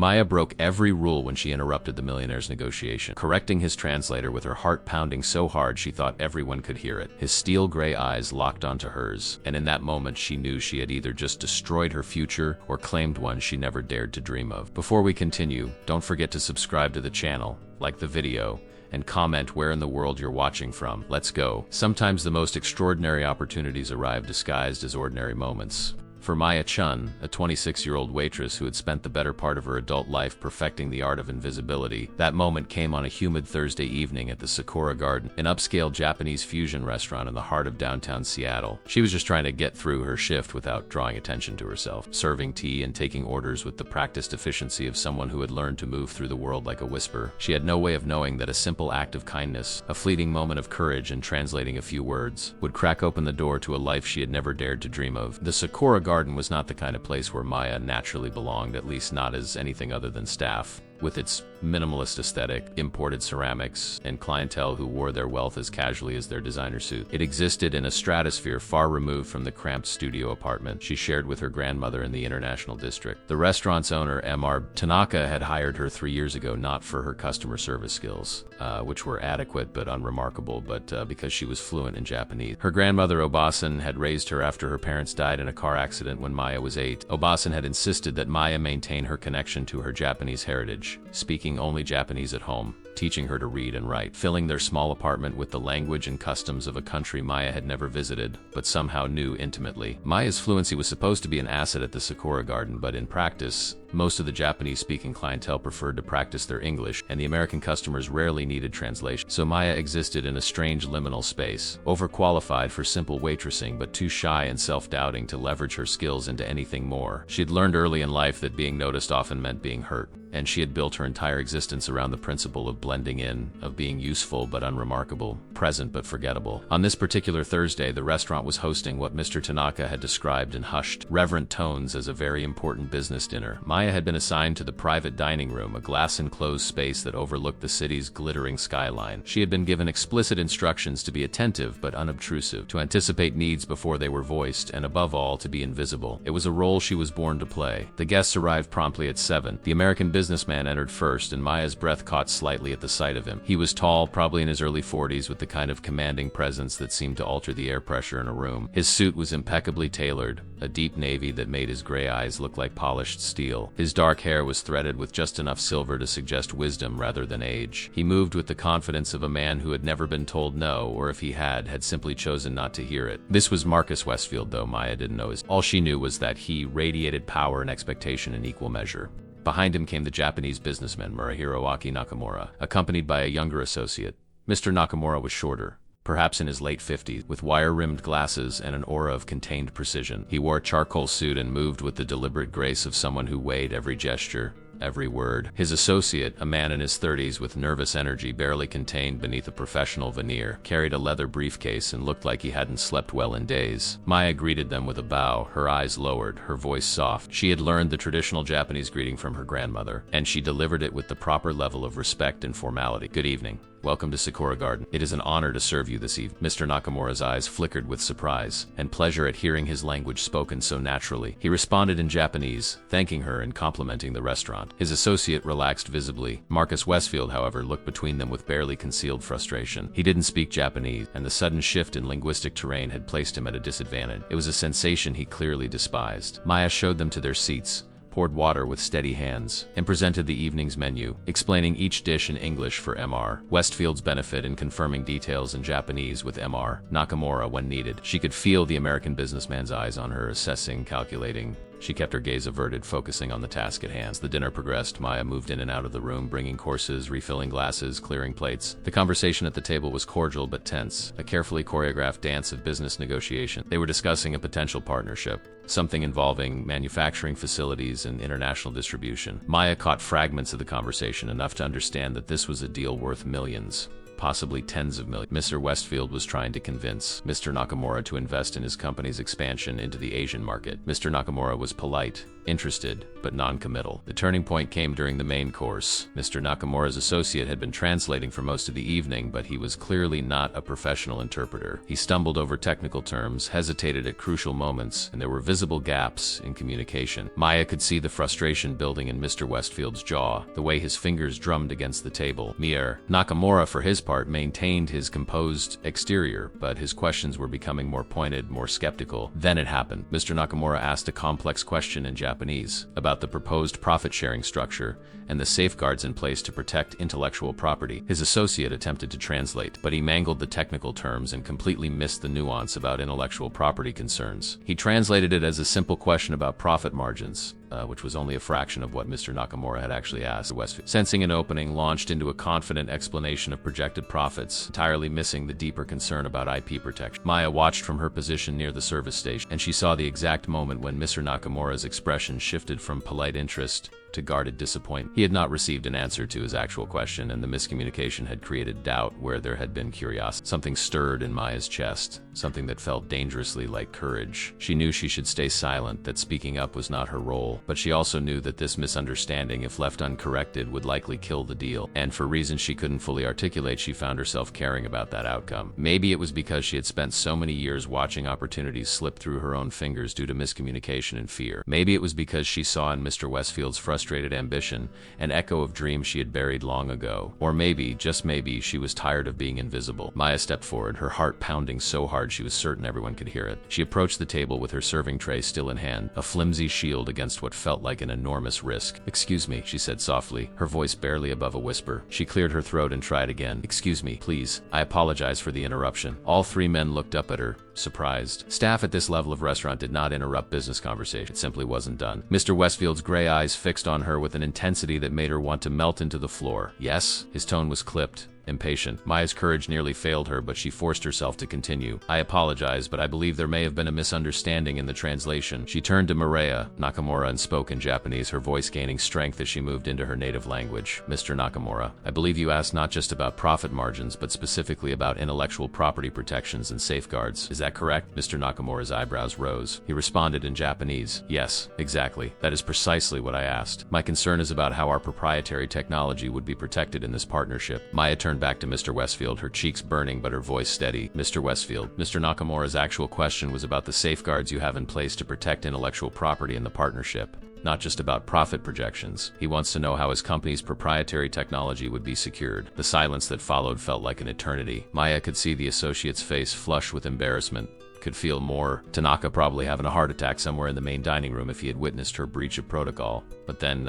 Maya broke every rule when she interrupted the millionaire's negotiation, correcting his translator with her heart pounding so hard she thought everyone could hear it. His steel gray eyes locked onto hers, and in that moment she knew she had either just destroyed her future or claimed one she never dared to dream of. Before we continue, don't forget to subscribe to the channel, like the video, and comment where in the world you're watching from. Let's go. Sometimes the most extraordinary opportunities arrive disguised as ordinary moments. For Maya Chun, a 26-year-old waitress who had spent the better part of her adult life perfecting the art of invisibility, that moment came on a humid Thursday evening at the Sakura Garden, an upscale Japanese fusion restaurant in the heart of downtown Seattle. She was just trying to get through her shift without drawing attention to herself, serving tea and taking orders with the practiced efficiency of someone who had learned to move through the world like a whisper. She had no way of knowing that a simple act of kindness, a fleeting moment of courage and translating a few words, would crack open the door to a life she had never dared to dream of. The Sakura Garden was not the kind of place where Maya naturally belonged, at least not as anything other than staff. With its minimalist aesthetic, imported ceramics, and clientele who wore their wealth as casually as their designer suit, it existed in a stratosphere far removed from the cramped studio apartment she shared with her grandmother in the International District. The restaurant's owner, M.R. Tanaka, had hired her 3 years ago not for her customer service skills, which were adequate but unremarkable, but because she was fluent in Japanese. Her grandmother, Obasan, had raised her after her parents died in a car accident when Maya was 8. Obasan had insisted that Maya maintain her connection to her Japanese heritage, speaking only Japanese at home, teaching her to read and write, filling their small apartment with the language and customs of a country Maya had never visited, but somehow knew intimately. Maya's fluency was supposed to be an asset at the Sakura Garden, but in practice, most of the Japanese-speaking clientele preferred to practice their English, and the American customers rarely needed translation. So Maya existed in a strange liminal space, overqualified for simple waitressing but too shy and self-doubting to leverage her skills into anything more. She had learned early in life that being noticed often meant being hurt, and she had built her entire existence around the principle of blending in, of being useful but unremarkable, present but forgettable. On this particular Thursday, the restaurant was hosting what Mr. Tanaka had described in hushed, reverent tones as a very important business dinner. Maya had been assigned to the private dining room, a glass-enclosed space that overlooked the city's glittering skyline. She had been given explicit instructions to be attentive but unobtrusive, to anticipate needs before they were voiced, and above all, to be invisible. It was a role she was born to play. The guests arrived promptly at 7. The American businessman entered first, and Maya's breath caught slightly at the sight of him. He was tall, probably in his early 40s, with the kind of commanding presence that seemed to alter the air pressure in a room. His suit was impeccably tailored, a deep navy that made his gray eyes look like polished steel. His dark hair was threaded with just enough silver to suggest wisdom rather than age. He moved with the confidence of a man who had never been told no, or if he had simply chosen not to hear it. This was Marcus Westfield, though Maya didn't know his. All she knew was that he radiated power and expectation in equal measure. Behind him came the Japanese businessman Murahiro Nakamura, accompanied by a younger associate. Mr. Nakamura was shorter, perhaps in his late 50s, with wire-rimmed glasses and an aura of contained precision. He wore a charcoal suit and moved with the deliberate grace of someone who weighed every gesture, every word. His associate, a man in his 30s with nervous energy barely contained beneath a professional veneer, carried a leather briefcase and looked like he hadn't slept well in days. Maya greeted them with a bow, her eyes lowered, her voice soft. She had learned the traditional Japanese greeting from her grandmother, and she delivered it with the proper level of respect and formality. Good evening. Welcome to Sakura Garden. It is an honor to serve you this evening. Mr. Nakamura's eyes flickered with surprise and pleasure at hearing his language spoken so naturally. He responded in Japanese, thanking her and complimenting the restaurant. His associate relaxed visibly. Marcus Westfield, however, looked between them with barely concealed frustration. He didn't speak Japanese, and the sudden shift in linguistic terrain had placed him at a disadvantage. It was a sensation he clearly despised. Maya showed them to their seats, poured water with steady hands, and presented the evening's menu, explaining each dish in English for M.R. Westfield's benefit in confirming details in Japanese with M.R. Nakamura when needed. She could feel the American businessman's eyes on her, assessing, calculating. She kept her gaze averted, focusing on the task at hand. As the dinner progressed, Maya moved in and out of the room, bringing courses, refilling glasses, clearing plates. The conversation at the table was cordial but tense, a carefully choreographed dance of business negotiation. They were discussing a potential partnership, something involving manufacturing facilities and international distribution. Maya caught fragments of the conversation, enough to understand that this was a deal worth millions, possibly tens of millions. Mr. Westfield was trying to convince Mr. Nakamura to invest in his company's expansion into the Asian market. Mr. Nakamura was polite, interested, but non-committal. The turning point came during the main course. Mr. Nakamura's associate had been translating for most of the evening, but he was clearly not a professional interpreter. He stumbled over technical terms, hesitated at crucial moments, and there were visible gaps in communication. Maya could see the frustration building in Mr. Westfield's jaw, the way his fingers drummed against the table. Nakamura, for his part, maintained his composed exterior, but his questions were becoming more pointed, more skeptical. Then it happened. Mr. Nakamura asked a complex question in Japanese about the proposed profit-sharing structure and the safeguards in place to protect intellectual property. His associate attempted to translate, but he mangled the technical terms and completely missed the nuance about intellectual property concerns. He translated it as a simple question about profit margins, which was only a fraction of what Mr. Nakamura had actually asked. Westfield, sensing an opening, launched into a confident explanation of projected profits, entirely missing the deeper concern about IP protection. Maya watched from her position near the service station, and she saw the exact moment when Mr. Nakamura's expression shifted from polite interest to guarded disappointment. He had not received an answer to his actual question, and the miscommunication had created doubt where there had been curiosity. Something stirred in Maya's chest, something that felt dangerously like courage. She knew she should stay silent, that speaking up was not her role, but she also knew that this misunderstanding, if left uncorrected, would likely kill the deal. And for reasons she couldn't fully articulate, she found herself caring about that outcome. Maybe it was because she had spent so many years watching opportunities slip through her own fingers due to miscommunication and fear. Maybe it was because she saw in Mr. Westfield's frustrated ambition an echo of dreams she had buried long ago. Or maybe, just maybe, she was tired of being invisible. Maya stepped forward, her heart pounding so hard she was certain everyone could hear it. She approached the table with her serving tray still in hand, a flimsy shield against what felt like an enormous risk. "Excuse me," she said softly, her voice barely above a whisper. She cleared her throat and tried again. "Excuse me, please. I apologize for the interruption." All three men looked up at her, surprised. Staff at this level of restaurant did not interrupt business conversation. It simply wasn't done. Mr. Westfield's gray eyes fixed on her with an intensity that made her want to melt into the floor. "Yes?" His tone was clipped, impatient. Maya's courage nearly failed her, but she forced herself to continue. "I apologize, but I believe there may have been a misunderstanding in the translation." She turned to Nakamura and spoke in Japanese, her voice gaining strength as she moved into her native language. "Mr. Nakamura, I believe you asked not just about profit margins, but specifically about intellectual property protections and safeguards. Is that correct?" Mr. Nakamura's eyebrows rose. He responded in Japanese. "Yes, exactly. That is precisely what I asked. My concern is about how our proprietary technology would be protected in this partnership." Maya turned back to Mr. Westfield, her cheeks burning but her voice steady. "Mr. Westfield, Mr. Nakamura's actual question was about the safeguards you have in place to protect intellectual property in the partnership, not just about profit projections. He wants to know how his company's proprietary technology would be secured." The silence that followed felt like an eternity. Maya could see the associate's face flush with embarrassment, could feel more. Tanaka probably having a heart attack somewhere in the main dining room if he had witnessed her breach of protocol. But then,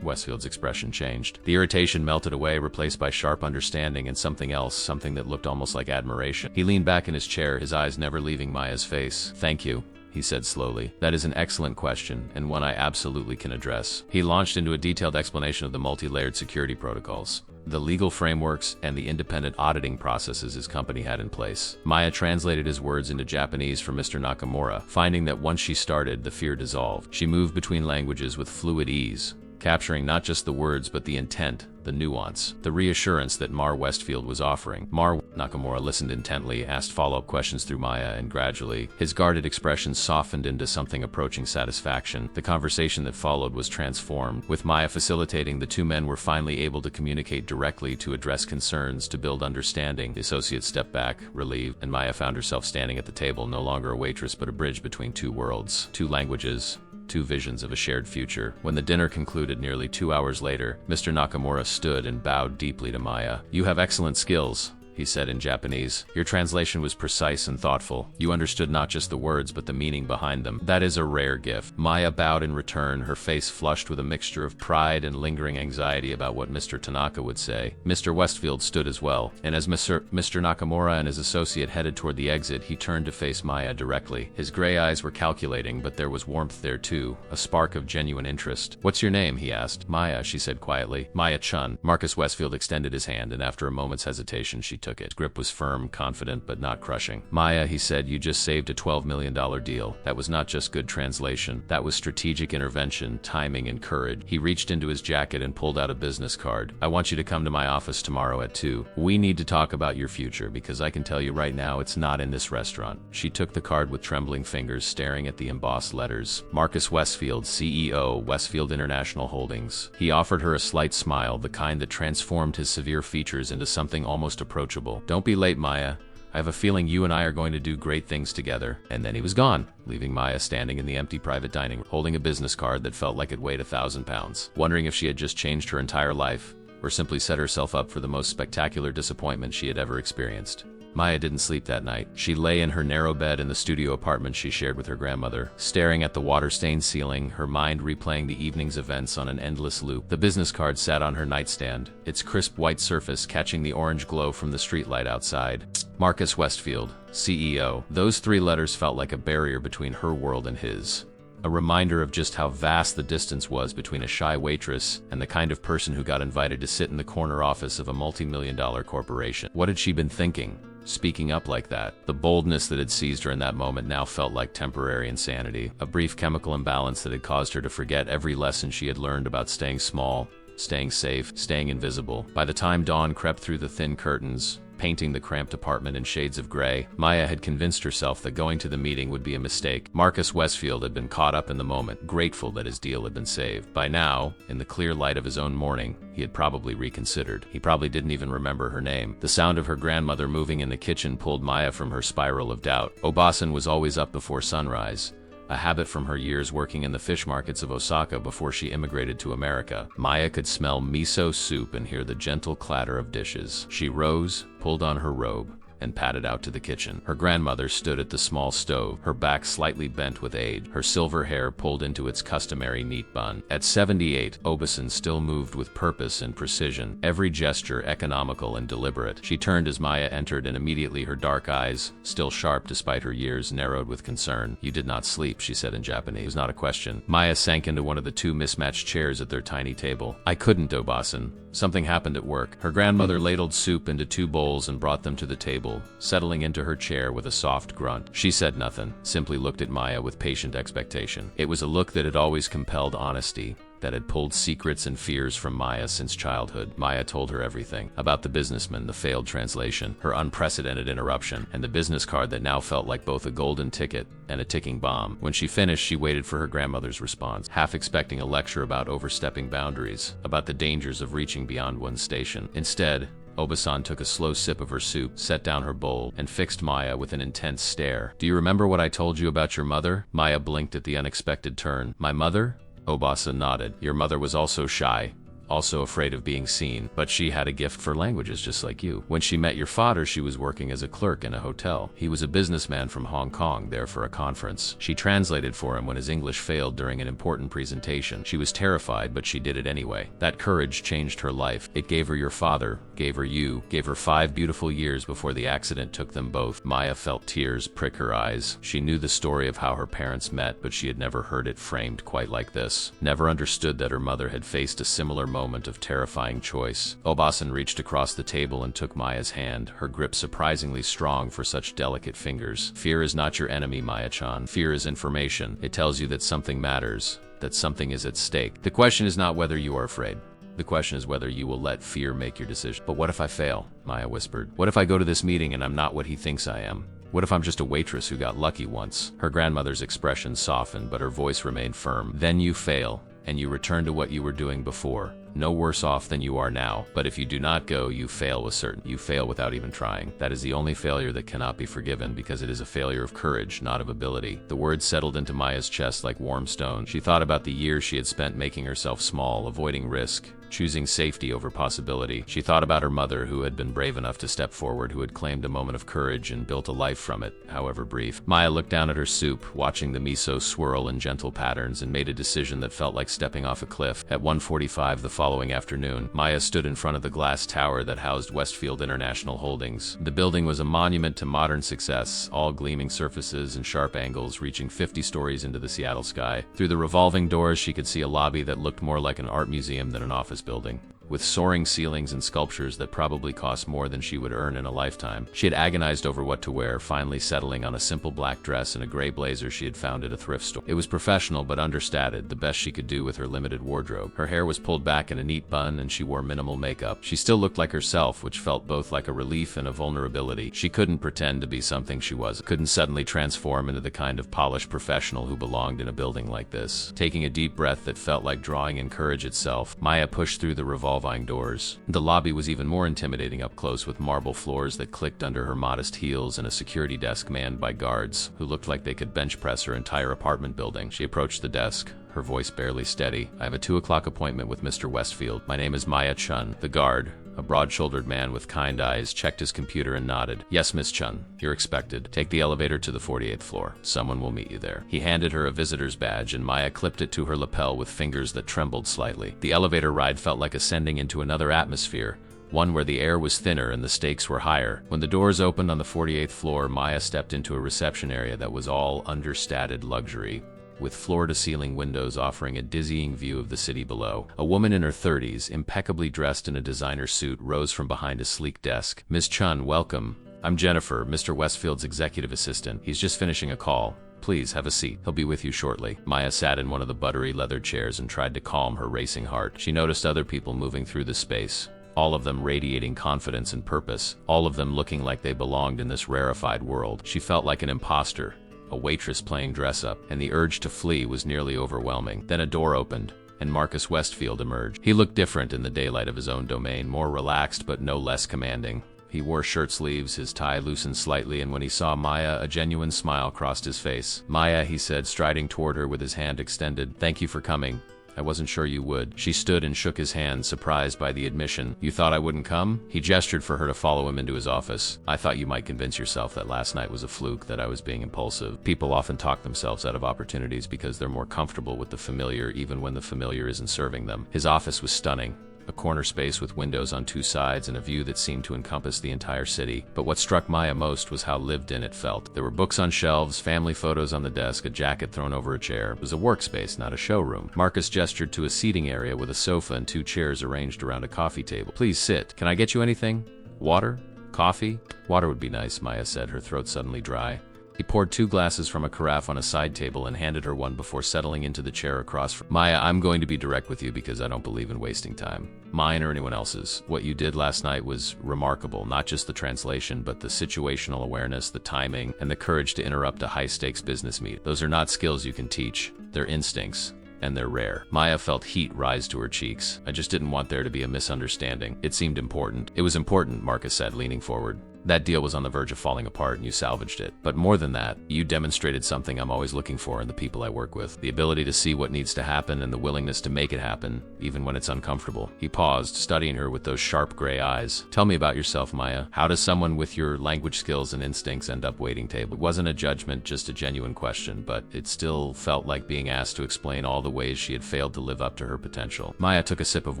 Westfield's expression changed. The irritation melted away, replaced by sharp understanding and something else, something that looked almost like admiration. He leaned back in his chair, his eyes never leaving Maya's face. "Thank you," he said slowly. "That is an excellent question, and one I absolutely can address." He launched into a detailed explanation of the multi-layered security protocols, the legal frameworks, and the independent auditing processes his company had in place. Maya translated his words into Japanese for Mr. Nakamura, finding that once she started, the fear dissolved. She moved between languages with fluid ease, capturing not just the words but the intent, the nuance, the reassurance that Mar Westfield was offering. Nakamura listened intently, asked follow-up questions through Maya, and gradually, his guarded expression softened into something approaching satisfaction. The conversation that followed was transformed. With Maya facilitating, the two men were finally able to communicate directly, to address concerns, to build understanding. The associate stepped back, relieved, and Maya found herself standing at the table, no longer a waitress but a bridge between two worlds, two languages, two visions of a shared future. When the dinner concluded nearly 2 hours later, Mr. Nakamura stood and bowed deeply to Maya. "You have excellent skills," he said in Japanese. "Your translation was precise and thoughtful. You understood not just the words, but the meaning behind them. That is a rare gift." Maya bowed in return, her face flushed with a mixture of pride and lingering anxiety about what Mr. Tanaka would say. Mr. Westfield stood as well, and as Mr. Nakamura and his associate headed toward the exit, he turned to face Maya directly. His gray eyes were calculating, but there was warmth there too, a spark of genuine interest. "What's your name?" he asked. "Maya," she said quietly. "Maya Chun." Marcus Westfield extended his hand, and after a moment's hesitation, she took it. His grip was firm, confident, but not crushing. "Maya," he said, "you just saved a $12 million deal. That was not just good translation. That was strategic intervention, timing, and courage." He reached into his jacket and pulled out a business card. "I want you to come to my office tomorrow at 2. We need to talk about your future, because I can tell you right now it's not in this restaurant." She took the card with trembling fingers, staring at the embossed letters. Marcus Westfield, CEO, Westfield International Holdings. He offered her a slight smile, the kind that transformed his severe features into something almost approachable. "Don't be late, Maya. I have a feeling you and I are going to do great things together." And then he was gone, leaving Maya standing in the empty private dining room, holding a business card that felt like it weighed 1,000 pounds, wondering if she had just changed her entire life, or simply set herself up for the most spectacular disappointment she had ever experienced. Maya didn't sleep that night. She lay in her narrow bed in the studio apartment she shared with her grandmother, staring at the water-stained ceiling, her mind replaying the evening's events on an endless loop. The business card sat on her nightstand, its crisp white surface catching the orange glow from the streetlight outside. Marcus Westfield, CEO. Those 3 letters felt like a barrier between her world and his. A reminder of just how vast the distance was between a shy waitress and the kind of person who got invited to sit in the corner office of a multi-million-dollar corporation. What had she been thinking? Speaking up like that. The boldness that had seized her in that moment now felt like temporary insanity, a brief chemical imbalance that had caused her to forget every lesson she had learned about staying small, staying safe, staying invisible. By the time dawn crept through the thin curtains, painting the cramped apartment in shades of gray, Maya had convinced herself that going to the meeting would be a mistake. Marcus Westfield had been caught up in the moment, grateful that his deal had been saved. By now, in the clear light of his own morning, he had probably reconsidered. He probably didn't even remember her name. The sound of her grandmother moving in the kitchen pulled Maya from her spiral of doubt. Obasan was always up before sunrise, a habit from her years working in the fish markets of Osaka before she immigrated to America. Maya could smell miso soup and hear the gentle clatter of dishes. She rose, pulled on her robe, and padded out to the kitchen. Her grandmother stood at the small stove, her back slightly bent with age, her silver hair pulled into its customary neat bun. At 78, Obasan still moved with purpose and precision, every gesture economical and deliberate. She turned as Maya entered, and immediately her dark eyes, still sharp despite her years, narrowed with concern. "You did not sleep," she said in Japanese. It was not a question. Maya sank into one of the 2 mismatched chairs at their tiny table. "I couldn't, Obasan. Something happened at work." Her grandmother ladled soup into 2 bowls and brought them to the table, settling into her chair with a soft grunt. She said nothing, simply looked at Maya with patient expectation. It was a look that had always compelled honesty, that had pulled secrets and fears from Maya since childhood. Maya told her everything. About the businessman, the failed translation, her unprecedented interruption, and the business card that now felt like both a golden ticket and a ticking bomb. When she finished, she waited for her grandmother's response, half expecting a lecture about overstepping boundaries, about the dangers of reaching beyond one's station. Instead, Obasan took a slow sip of her soup, set down her bowl, and fixed Maya with an intense stare. "Do you remember what I told you about your mother?" Maya blinked at the unexpected turn. "My mother?" Obasan nodded. "Your mother was also shy, also afraid of being seen, but she had a gift for languages just like you. When she met your father, she was working as a clerk in a hotel. He was a businessman from Hong Kong, there for a conference. She translated for him when his English failed during an important presentation. She was terrified, but she did it anyway. That courage changed her life. It gave her your father, gave her you, gave her 5 beautiful years before the accident took them both." Maya felt tears prick her eyes. She knew the story of how her parents met, but she had never heard it framed quite like this. Never understood that her mother had faced a similar moment of terrifying choice. Obasan reached across the table and took Maya's hand, her grip surprisingly strong for such delicate fingers. "Fear is not your enemy, Maya-chan. Fear is information. It tells you that something matters, that something is at stake. The question is not whether you are afraid. The question is whether you will let fear make your decision." "But what if I fail?" Maya whispered. "What if I go to this meeting and I'm not what he thinks I am? What if I'm just a waitress who got lucky once?" Her grandmother's expression softened, but her voice remained firm. "Then you fail, and you return to what you were doing before. No worse off than you are now. But if you do not go, you fail with certain. You fail without even trying. That is the only failure that cannot be forgiven, because it is a failure of courage, not of ability." The words settled into Maya's chest like warm stones. She thought about the years she had spent making herself small, avoiding risk, choosing safety over possibility. She thought about her mother, who had been brave enough to step forward, who had claimed a moment of courage and built a life from it, however brief. Maya looked down at her soup, watching the miso swirl in gentle patterns, and made a decision that felt like stepping off a cliff. At 1:45 the following afternoon, Maya stood in front of the glass tower that housed Westfield International Holdings. The building was a monument to modern success, all gleaming surfaces and sharp angles reaching 50 stories into the Seattle sky. Through the revolving doors, she could see a lobby that looked more like an art museum than an office building. with soaring ceilings and sculptures that probably cost more than she would earn in a lifetime. She had agonized over what to wear, finally settling on a simple black dress and a gray blazer she had found at a thrift store. It was professional but understated, the best she could do with her limited wardrobe. Her hair was pulled back in a neat bun and she wore minimal makeup. She still looked like herself, which felt both like a relief and a vulnerability. She couldn't pretend to be something she wasn't, couldn't suddenly transform into the kind of polished professional who belonged in a building like this. Taking a deep breath that felt like drawing in courage itself, Maya pushed through the revolving doors. The lobby was even more intimidating up close, with marble floors that clicked under her modest heels and a security desk manned by guards who looked like they could bench press her entire apartment building. She approached the desk, her voice barely steady. "I have a 2 o'clock appointment with Mr. Westfield. My name is Maya Chun." The guard, a broad-shouldered man with kind eyes, checked his computer and nodded. "Yes, Miss Chun, you're expected. Take the elevator to the 48th floor. Someone will meet you there." He handed her a visitor's badge, and Maya clipped it to her lapel with fingers that trembled slightly. The elevator ride felt like ascending into another atmosphere, one where the air was thinner and the stakes were higher. When the doors opened on the 48th floor, Maya stepped into a reception area that was all understated luxury, with floor-to-ceiling windows offering a dizzying view of the city below. A woman in her 30s, impeccably dressed in a designer suit, rose from behind a sleek desk. "Ms. Chun, welcome. I'm Jennifer, Mr. Westfield's executive assistant. He's just finishing a call. Please have a seat. He'll be with you shortly." Maya sat in one of the buttery leather chairs and tried to calm her racing heart. She noticed other people moving through the space, all of them radiating confidence and purpose, all of them looking like they belonged in this rarefied world. She felt like an imposter, a waitress playing dress-up, and the urge to flee was nearly overwhelming. Then a door opened, and Marcus Westfield emerged. He looked different in the daylight of his own domain, more relaxed but no less commanding. He wore shirt sleeves, his tie loosened slightly, and when he saw Maya, a genuine smile crossed his face. "Maya," he said, striding toward her with his hand extended. "Thank you for coming. I wasn't sure you would." She stood and shook his hand, surprised by the admission. "You thought I wouldn't come?" He gestured for her to follow him into his office. "I thought you might convince yourself that last night was a fluke, that I was being impulsive. People often talk themselves out of opportunities because they're more comfortable with the familiar, even when the familiar isn't serving them." His office was stunning. A corner space with windows on 2 sides and a view that seemed to encompass the entire city. But what struck Maya most was how lived in it felt. There were books on shelves, family photos on the desk, a jacket thrown over a chair. It was a workspace, not a showroom. Marcus gestured to a seating area with a sofa and 2 chairs arranged around a coffee table. "Please sit. Can I get you anything? Water? Coffee?" "Water would be nice," Maya said, her throat suddenly dry. He poured 2 glasses from a carafe on a side table and handed her one before settling into the chair across from Maya. "I'm going to be direct with you because I don't believe in wasting time. Mine or anyone else's. What you did last night was remarkable, not just the translation, but the situational awareness, the timing, and the courage to interrupt a high-stakes business meet. Those are not skills you can teach. They're instincts. And they're rare." Maya felt heat rise to her cheeks. "I just didn't want there to be a misunderstanding. It seemed important." "It was important," Marcus said, leaning forward. "That deal was on the verge of falling apart and you salvaged it. But more than that, you demonstrated something I'm always looking for in the people I work with. The ability to see what needs to happen and the willingness to make it happen, even when it's uncomfortable." He paused, studying her with those sharp gray eyes. "Tell me about yourself, Maya. How does someone with your language skills and instincts end up waiting table?" It wasn't a judgment, just a genuine question, but it still felt like being asked to explain all the ways she had failed to live up to her potential. Maya took a sip of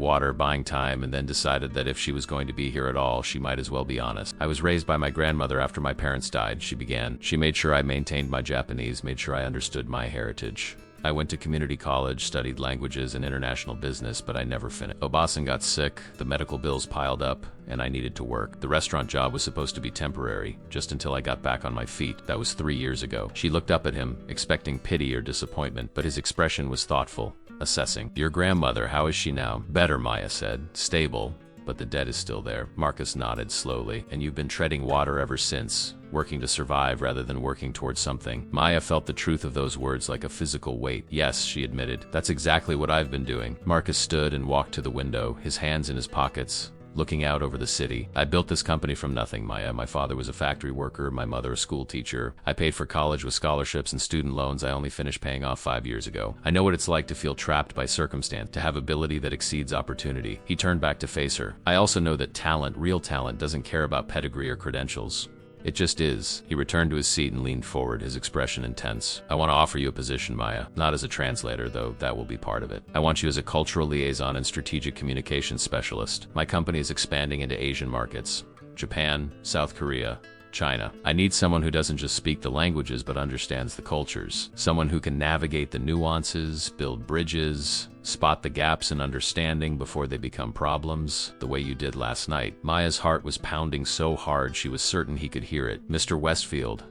water, buying time, and then decided that if she was going to be here at all, she might as well be honest. "I was raised by my grandmother after my parents died," she began. "She made sure I maintained my Japanese, made sure I understood my heritage. I went to community college, studied languages and international business, but I never finished. Obasan got sick, the medical bills piled up, and I needed to work. The restaurant job was supposed to be temporary, just until I got back on my feet. That was 3 years ago." She looked up at him, expecting pity or disappointment, but his expression was thoughtful, assessing. "Your grandmother, how is she now?" "Better," Maya said. "Stable. But the debt is still there." Marcus nodded slowly. "And you've been treading water ever since, working to survive rather than working towards something." Maya felt the truth of those words like a physical weight. "Yes," she admitted. "That's exactly what I've been doing." Marcus stood and walked to the window, his hands in his pockets, looking out over the city. "I built this company from nothing, Maya. My father was a factory worker, my mother a school teacher. I paid for college with scholarships and student loans I only finished paying off 5 years ago. I know what it's like to feel trapped by circumstance, to have ability that exceeds opportunity." He turned back to face her. "I also know that talent, real talent, doesn't care about pedigree or credentials. It just is." He returned to his seat and leaned forward, his expression intense. "I want to offer you a position, Maya. Not as a translator, though that will be part of it. I want you as a cultural liaison and strategic communications specialist. My company is expanding into Asian markets. Japan, South Korea, China. I need someone who doesn't just speak the languages but understands the cultures. Someone who can navigate the nuances, build bridges, spot the gaps in understanding before they become problems, the way you did last night. Maya's heart was pounding so hard she was certain he could hear it. Mr. Westfield.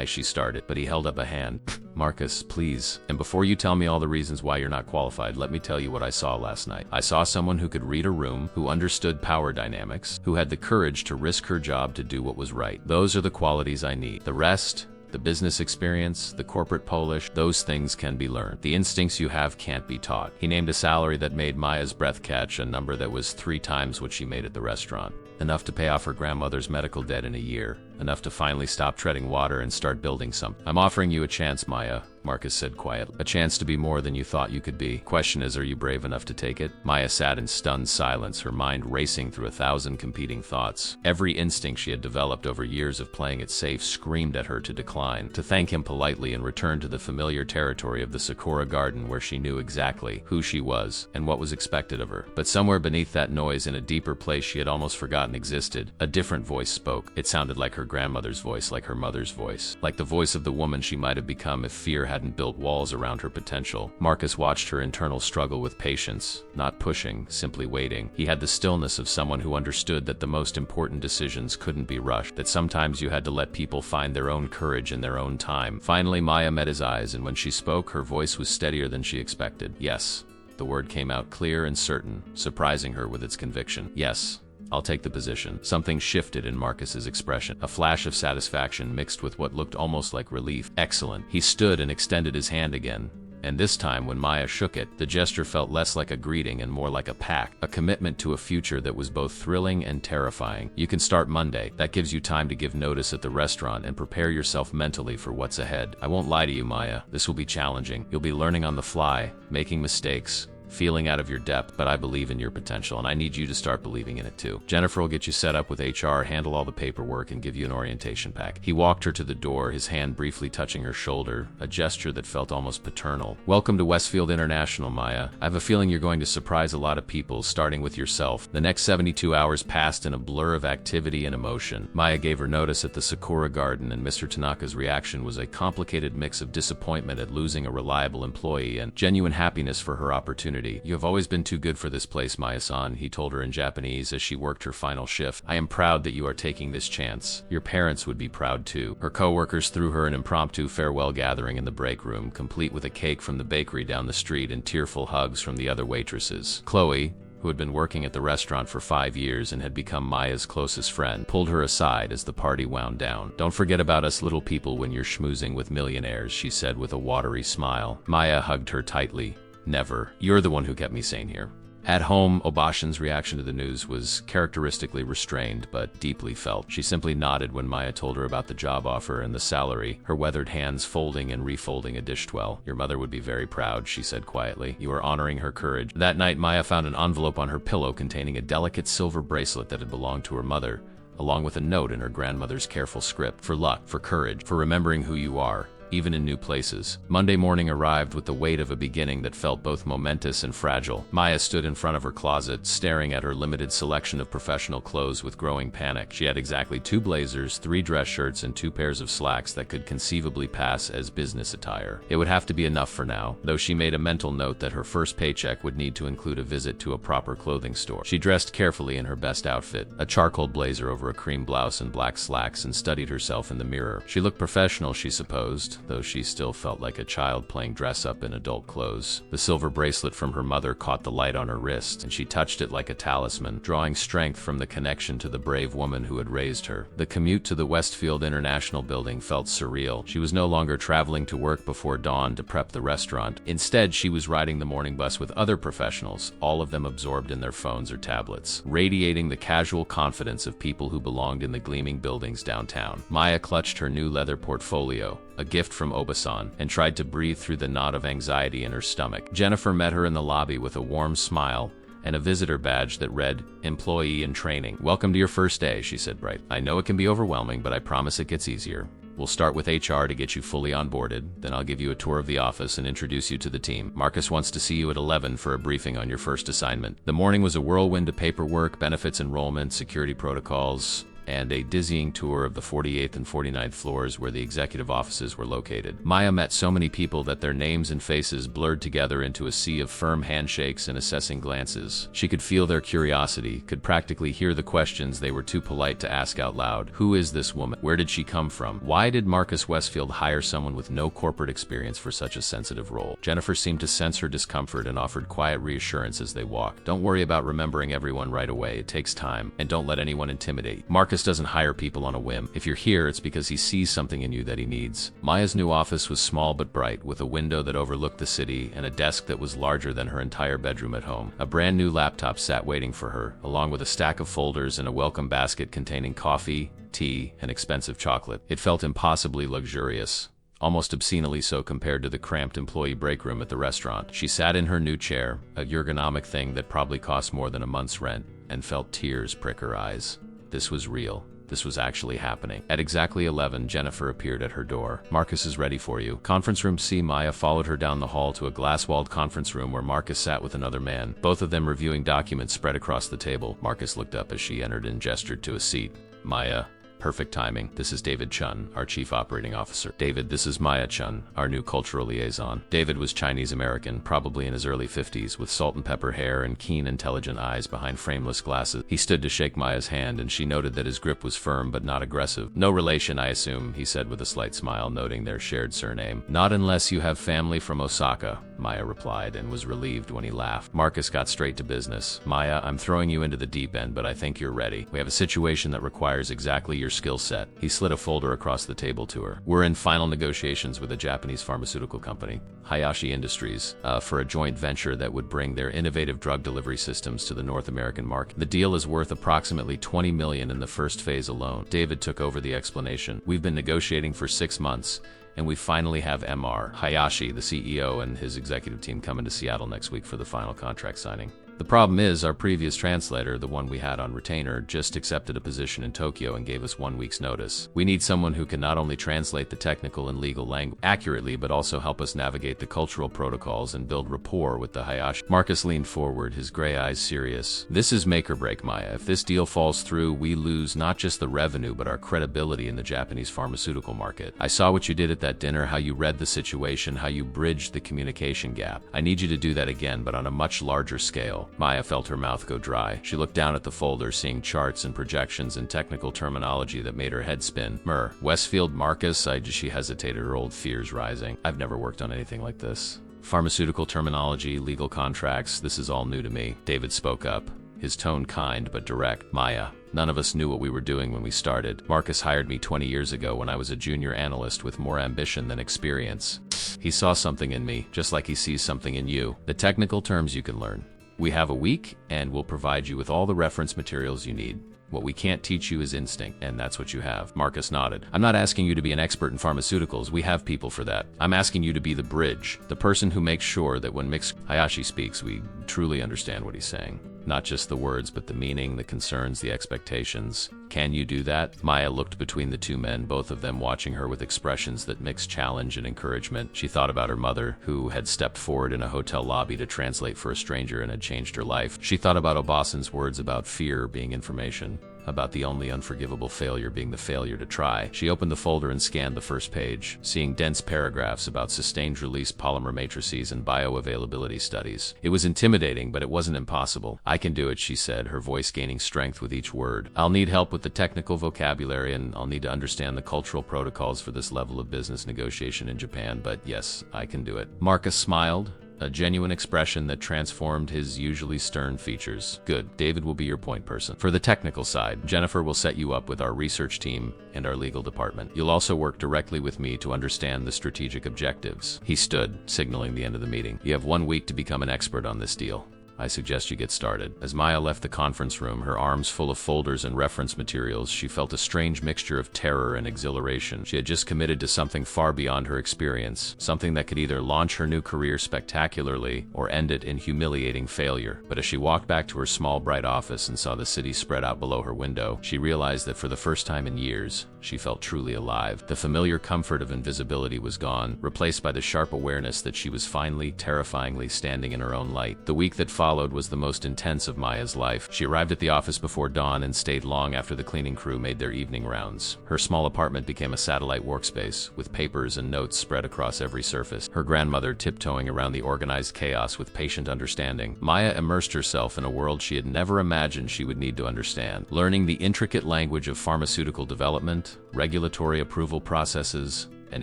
She started, but he held up a hand. Marcus, please. And before you tell me all the reasons why you're not qualified, let me tell you what I saw last night. I saw someone who could read a room, who understood power dynamics, who had the courage to risk her job to do what was right. Those are the qualities I need. The rest, the business experience, the corporate polish, those things can be learned. The instincts you have can't be taught. He named a salary that made Maya's breath catch, a number that was 3 times what she made at the restaurant. Enough to pay off her grandmother's medical debt in a year. Enough to finally stop treading water and start building something. I'm offering you a chance, Maya, Marcus said quietly. A chance to be more than you thought you could be. Question is, are you brave enough to take it? Maya sat in stunned silence, her mind racing through 1,000 competing thoughts. Every instinct she had developed over years of playing it safe screamed at her to decline, to thank him politely and return to the familiar territory of the Sakura Garden where she knew exactly who she was and what was expected of her. But somewhere beneath that noise, in a deeper place she had almost forgotten existed, a different voice spoke. It sounded like her grandmother's voice, like her mother's voice, like the voice of the woman she might have become if fear hadn't built walls around her potential. Marcus watched her internal struggle with patience, not pushing, simply waiting. He had the stillness of someone who understood that the most important decisions couldn't be rushed, that sometimes you had to let people find their own courage in their own time. Finally, Maya met his eyes, and when she spoke, her voice was steadier than she expected. Yes. The word came out clear and certain, surprising her with its conviction. Yes. I'll take the position. Something shifted in Marcus's expression, a flash of satisfaction mixed with what looked almost like relief. Excellent. He stood and extended his hand again. And this time, when Maya shook it, the gesture felt less like a greeting and more like a pact, a commitment to a future that was both thrilling and terrifying. You can start Monday. That gives you time to give notice at the restaurant and prepare yourself mentally for what's ahead. I won't lie to you, Maya. This will be challenging. You'll be learning on the fly, making mistakes, feeling out of your depth, but I believe in your potential, and I need you to start believing in it too. Jennifer will get you set up with HR, handle all the paperwork, and give you an orientation pack. He walked her to the door, his hand briefly touching her shoulder, a gesture that felt almost paternal. Welcome to Westfield International, Maya. I have a feeling you're going to surprise a lot of people, starting with yourself. The next 72 hours passed in a blur of activity and emotion. Maya gave her notice at the Sakura Garden, and Mr. Tanaka's reaction was a complicated mix of disappointment at losing a reliable employee and genuine happiness for her opportunity. You have always been too good for this place, Maya-san, he told her in Japanese as she worked her final shift. I am proud that you are taking this chance. Your parents would be proud too. Her co-workers threw her an impromptu farewell gathering in the break room, complete with a cake from the bakery down the street and tearful hugs from the other waitresses. Chloe, who had been working at the restaurant for 5 years and had become Maya's closest friend, pulled her aside as the party wound down. Don't forget about us little people when you're schmoozing with millionaires, she said with a watery smile. Maya hugged her tightly. Never. You're the one who kept me sane here. At home, Obashan's reaction to the news was characteristically restrained, but deeply felt. She simply nodded when Maya told her about the job offer and the salary, her weathered hands folding and refolding a dishwell. Your mother would be very proud, she said quietly. You are honoring her courage. That night, Maya found an envelope on her pillow containing a delicate silver bracelet that had belonged to her mother, along with a note in her grandmother's careful script. For luck, for courage, for remembering who you are, even in new places. Monday morning arrived with the weight of a beginning that felt both momentous and fragile. Maya stood in front of her closet, staring at her limited selection of professional clothes with growing panic. She had exactly 2 blazers, 3 dress shirts, and 2 pairs of slacks that could conceivably pass as business attire. It would have to be enough for now, though she made a mental note that her first paycheck would need to include a visit to a proper clothing store. She dressed carefully in her best outfit, a charcoal blazer over a cream blouse and black slacks, and studied herself in the mirror. She looked professional, she supposed, though she still felt like a child playing dress-up in adult clothes. The silver bracelet from her mother caught the light on her wrist, and she touched it like a talisman, drawing strength from the connection to the brave woman who had raised her. The commute to the Westfield International building felt surreal. She was no longer traveling to work before dawn to prep the restaurant. Instead, she was riding the morning bus with other professionals, all of them absorbed in their phones or tablets, radiating the casual confidence of people who belonged in the gleaming buildings downtown. Maya clutched her new leather portfolio, a gift from Obasan, and tried to breathe through the knot of anxiety in her stomach. Jennifer met her in the lobby with a warm smile and a visitor badge that read, Employee in Training. Welcome to your first day, she said brightly. I know it can be overwhelming, but I promise it gets easier. We'll start with HR to get you fully onboarded, then I'll give you a tour of the office and introduce you to the team. Marcus wants to see you at 11 for a briefing on your first assignment. The morning was a whirlwind of paperwork, benefits enrollment, security protocols, and a dizzying tour of the 48th and 49th floors where the executive offices were located. Maya met so many people that their names and faces blurred together into a sea of firm handshakes and assessing glances. She could feel their curiosity, could practically hear the questions they were too polite to ask out loud. Who is this woman? Where did she come from? Why did Marcus Westfield hire someone with no corporate experience for such a sensitive role? Jennifer seemed to sense her discomfort and offered quiet reassurance as they walked. Don't worry about remembering everyone right away. It takes time, and don't let anyone intimidate. Marcus doesn't hire people on a whim. If you're here, it's because he sees something in you that he needs. Maya's new office was small but bright, with a window that overlooked the city and a desk that was larger than her entire bedroom at home. A brand new laptop sat waiting for her, along with a stack of folders and a welcome basket containing coffee, tea, and expensive chocolate. It felt impossibly luxurious, almost obscenely so compared to the cramped employee break room at the restaurant. She sat in her new chair, a ergonomic thing that probably cost more than a month's rent, and felt tears prick her eyes. This was real. This was actually happening. At exactly 11, Jennifer appeared at her door. Marcus is ready for you. Conference room C. Maya followed her down the hall to a glass-walled conference room where Marcus sat with another man, both of them reviewing documents spread across the table. Marcus looked up as she entered and gestured to a seat. Maya. Perfect timing. This is David Chun, our Chief Operating Officer. David, this is Maya Chun, our new cultural liaison. David was Chinese-American, probably in his early 50s, with salt and pepper hair and keen, intelligent eyes behind frameless glasses. He stood to shake Maya's hand, and she noted that his grip was firm but not aggressive. No relation, I assume, he said with a slight smile, noting their shared surname. Not unless you have family from Osaka, Maya replied, and was relieved when he laughed. Marcus got straight to business. Maya, I'm throwing you into the deep end, but I think you're ready. We have a situation that requires exactly your skill set. He slid a folder across the table to her. We're in final negotiations with a Japanese pharmaceutical company, Hayashi Industries, for a joint venture that would bring their innovative drug delivery systems to the North American market. The deal is worth approximately $20 million in the first phase alone. David took over the explanation. We've been negotiating for 6 months, and we finally have Mr. Hayashi, the CEO, and his executive team coming to Seattle next week for the final contract signing. The problem is, our previous translator, the one we had on retainer, just accepted a position in Tokyo and gave us 1 week's notice. We need someone who can not only translate the technical and legal language accurately, but also help us navigate the cultural protocols and build rapport with the Hayashi. Marcus leaned forward, his gray eyes serious. This is make or break, Maya. If this deal falls through, we lose not just the revenue, but our credibility in the Japanese pharmaceutical market. I saw what you did at that dinner, how you read the situation, how you bridged the communication gap. I need you to do that again, but on a much larger scale. Maya felt her mouth go dry. She looked down at the folder, seeing charts and projections and technical terminology that made her head spin. Westfield, Marcus, she hesitated, her old fears rising. I've never worked on anything like this. Pharmaceutical terminology, legal contracts, this is all new to me. David spoke up, his tone kind but direct. Maya, none of us knew what we were doing when we started. Marcus hired me 20 years ago when I was a junior analyst with more ambition than experience. He saw something in me, just like he sees something in you. The technical terms you can learn. We have a week, and we'll provide you with all the reference materials you need. What we can't teach you is instinct, and that's what you have. Marcus nodded. I'm not asking you to be an expert in pharmaceuticals. We have people for that. I'm asking you to be the bridge, the person who makes sure that when Hayashi speaks, we truly understand what he's saying. Not just the words, but the meaning, the concerns, the expectations. Can you do that? Maya looked between the two men, both of them watching her with expressions that mixed challenge and encouragement. She thought about her mother, who had stepped forward in a hotel lobby to translate for a stranger and had changed her life. She thought about Obasan's words about fear being information, about the only unforgivable failure being the failure to try. She opened the folder and scanned the first page, seeing dense paragraphs about sustained-release polymer matrices and bioavailability studies. It was intimidating, but it wasn't impossible. I can do it, she said, her voice gaining strength with each word. I'll need help with the technical vocabulary, and I'll need to understand the cultural protocols for this level of business negotiation in Japan, but yes, I can do it. Marcus smiled, a genuine expression that transformed his usually stern features. Good. David will be your point person. For the technical side, Jennifer will set you up with our research team and our legal department. You'll also work directly with me to understand the strategic objectives. He stood, signaling the end of the meeting. You have 1 week to become an expert on this deal. I suggest you get started. As Maya left the conference room, her arms full of folders and reference materials, she felt a strange mixture of terror and exhilaration. She had just committed to something far beyond her experience, something that could either launch her new career spectacularly or end it in humiliating failure. But as she walked back to her small, bright office and saw the city spread out below her window, she realized that for the first time in years, she felt truly alive. The familiar comfort of invisibility was gone, replaced by the sharp awareness that she was finally, terrifyingly standing in her own light. The week that followed followed was the most intense of Maya's life. She arrived at the office before dawn and stayed long after the cleaning crew made their evening rounds. Her small apartment became a satellite workspace, with papers and notes spread across every surface, her grandmother tiptoeing around the organized chaos with patient understanding. Maya immersed herself in a world she had never imagined she would need to understand, learning the intricate language of pharmaceutical development, regulatory approval processes, and